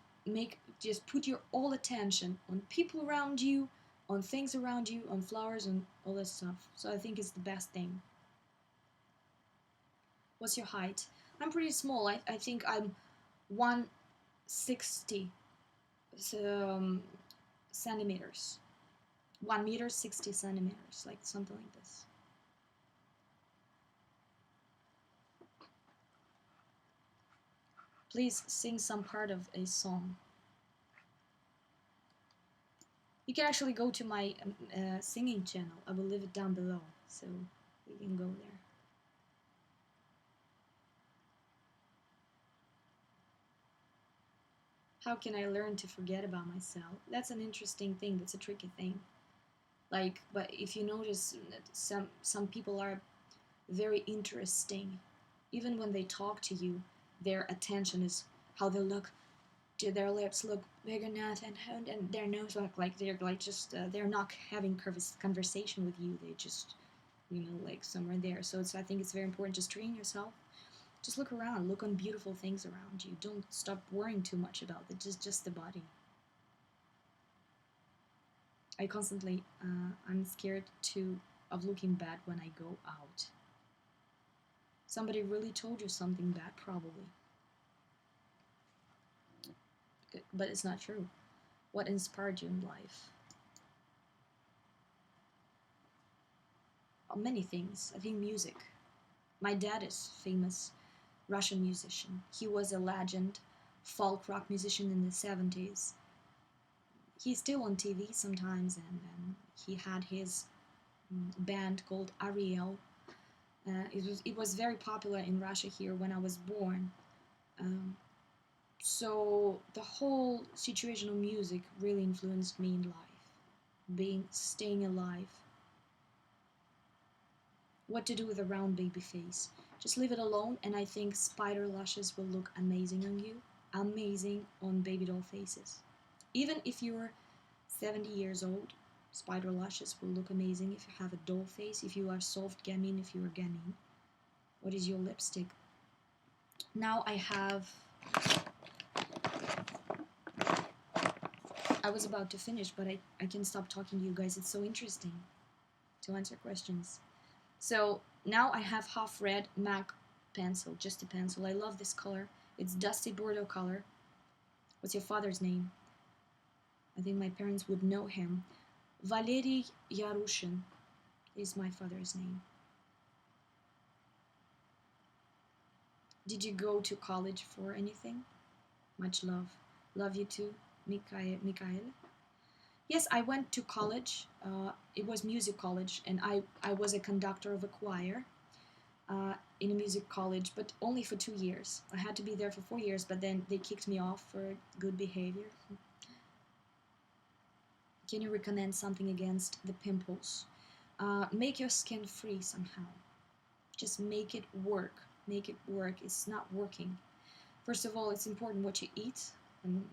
[SPEAKER 1] put your all attention on people around you, on things around you, on flowers and all that stuff. So I think it's the best thing. What's your height? I'm pretty small. I think I'm 160 centimeters. 1 meter 60 centimeters, like something like this. Please sing some part of a song. You can actually go to my singing channel. I will leave it down below, so you can go there. How can I learn to forget about myself? That's an interesting thing. That's a tricky thing. Like, but if you notice, some people are very interesting. Even when they talk to you, their attention is how they look. Do their lips look big enough, and their nose look like they're like just they're not having conversation with you. They just like somewhere there. So I think it's very important. Just train yourself. Just look around. Look on beautiful things around you. Don't stop worrying too much about it. Just the body. I constantly I'm scared of looking bad when I go out. Somebody really told you something bad, probably. But it's not true. What inspired you in life? Many things. I think music. My dad is famous Russian musician. He was a legend folk rock musician in the 70s. He's still on TV sometimes, and he had his band called Ariel. It was very popular in Russia here when I was born. So the whole situation of music really influenced me in life, staying alive. What to do with a round baby face? Just leave it alone, and I think spider lashes will look amazing on you. amazing on baby doll faces. Even if you're 70 years old, spider lashes will look amazing if you have a doll face, if you are soft gamine, if you are gamine. What is your lipstick? Now I was about to finish, but I can stop talking to you guys. It's so interesting to answer questions. So now I have half red MAC pencil, just a pencil. I love this color. It's dusty Bordeaux color. What's your father's name? I think my parents would know him. Valery Yarushin is my father's name. Did you go to college for anything? Much love. Love you too, Mikhail. Yes, I went to college. It was music college, and I was a conductor of a choir in a music college, but only for 2 years. I had to be there for 4 years, but then they kicked me off for good behavior. Can you recommend something against the pimples? Make your skin free somehow. Just make it work. Make it work. It's not working. First of all, it's important what you eat and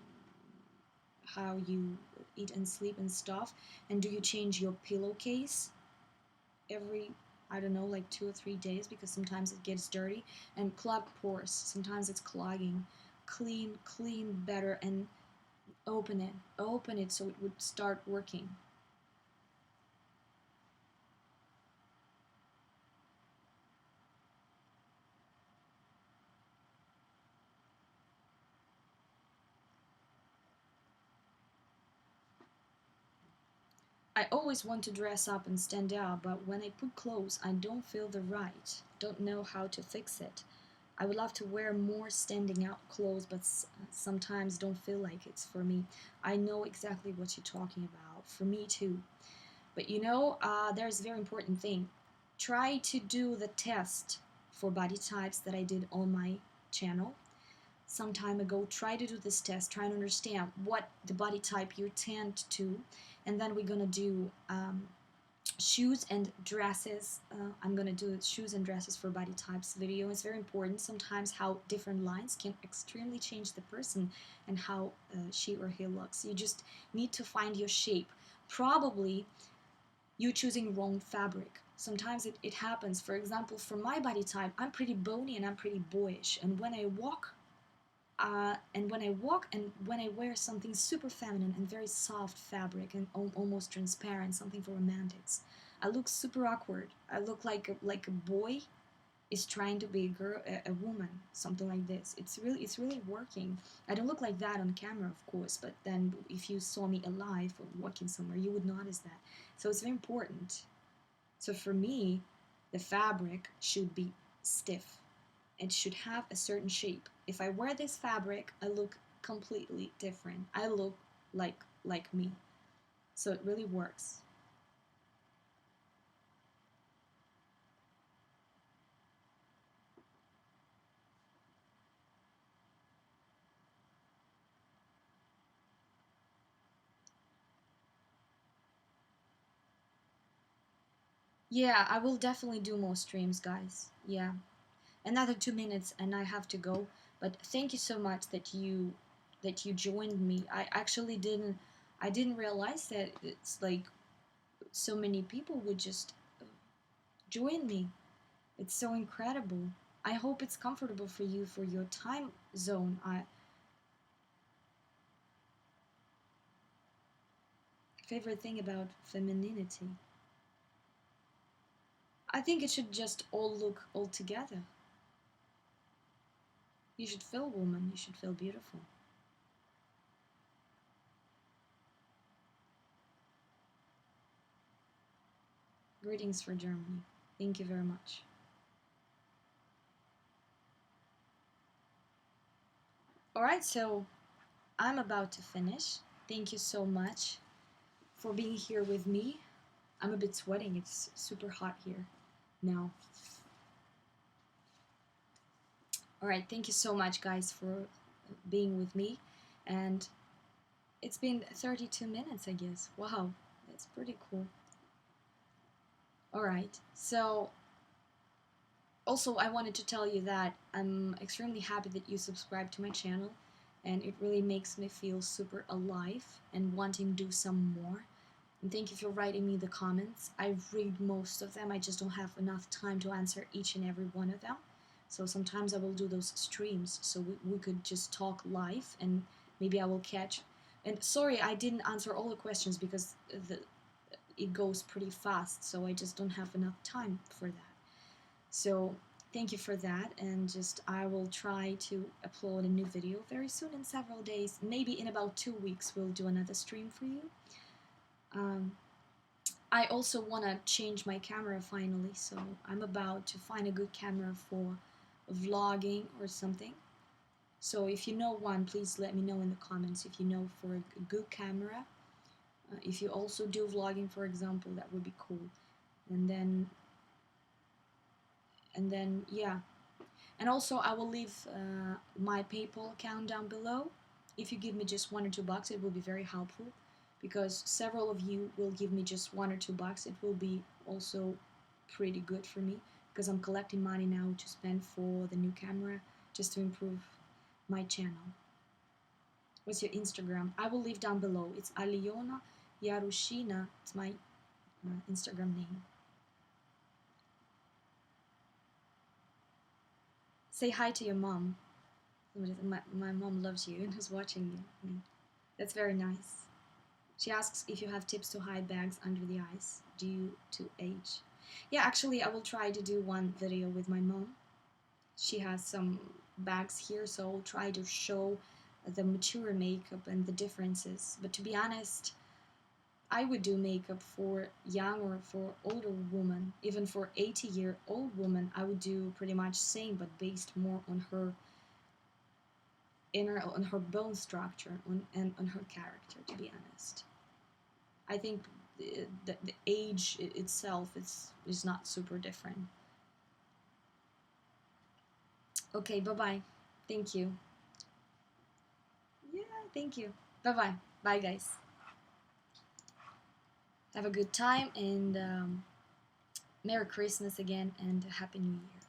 [SPEAKER 1] how you eat and sleep and stuff. And do you change your pillowcase every, I don't know, like 2 or 3 days, because sometimes it gets dirty. And clogged pores, sometimes it's clogging. Clean better, and open it so it would start working. I always want to dress up and stand out, but when I put clothes, I don't feel the right. Don't know how to fix it. I would love to wear more standing out clothes, but sometimes don't feel like it's for me. I know exactly what you're talking about. For me too. But there's a very important thing. Try to do the test for body types that I did on my channel some time ago. Try to do this test. Try to understand what the body type you tend to, and then we're gonna do shoes and dresses. I'm gonna do shoes and dresses for body types video. It's very important sometimes how different lines can extremely change the person and how she or he looks. You just need to find your shape. Probably you choosing wrong fabric. Sometimes it happens. For example, for my body type, I'm pretty bony and I'm pretty boyish, and when I walk and when I wear something super feminine and very soft fabric and almost transparent, something for romantics, I look super awkward. I look like a boy is trying to be a woman, something like this. It's really working. I don't look like that on camera, of course, but then if you saw me alive or walking somewhere, you would notice that. So it's very important. So for me, the fabric should be stiff. It should have a certain shape. If I wear this fabric, I look completely different. I look like me. So it really works. Yeah, I will definitely do more streams, guys. Yeah. Another 2 minutes and I have to go. But thank you so much that you joined me. I didn't realize that it's like so many people would just join me. It's so incredible. I hope it's comfortable for you for your time zone. I favorite thing about femininity. I think it should just all look all together. You should feel woman, you should feel beautiful. Greetings for Germany. Thank you very much. Alright, so I'm about to finish. Thank you so much for being here with me. I'm a bit sweating, it's super hot here now. Alright, thank you so much, guys, for being with me. And it's been 32 minutes, I guess. Wow, that's pretty cool. Alright, so also I wanted to tell you that I'm extremely happy that you subscribed to my channel. and it really makes me feel super alive and wanting to do some more. And thank you for writing me the comments. I read most of them. I just don't have enough time to answer each and every one of them. So sometimes I will do those streams so we could just talk live, and maybe I will catch. And sorry, I didn't answer all the questions because it goes pretty fast, so I just don't have enough time for that. So thank you for that, and just I will try to upload a new video very soon, in several days. Maybe in about 2 weeks we'll do another stream for you. I also want to change my camera finally, so I'm about to find a good camera for vlogging or something. So if you know one, please let me know in the comments if you know for a good camera. If you also do vlogging, for example, that would be cool. And then yeah. And also I will leave my PayPal account down below. If you give me just $1 or $2, it will be very helpful, because several of you will give me just $1 or $2. It will be also pretty good for me, because I'm collecting money now to spend for the new camera, just to improve my channel. What's your Instagram? I will leave down below. It's Alyona Yarushina. It's my Instagram name. Say hi to your mom. My mom loves you and is watching you. That's very nice. She asks if you have tips to hide bags under the eyes due to age. Yeah, actually I will try to do one video with my mom. She has some bags here, so I'll try to show the mature makeup and the differences. But to be honest, I would do makeup for young or for older woman. Even for 80-year-old woman, I would do pretty much same, but based more on her on her bone structure, and on her character, to be honest. I think the age itself is not super different. Okay, bye-bye. Thank you. Yeah, thank you. Bye-bye. Bye, guys. Have a good time, and Merry Christmas again, and Happy New Year.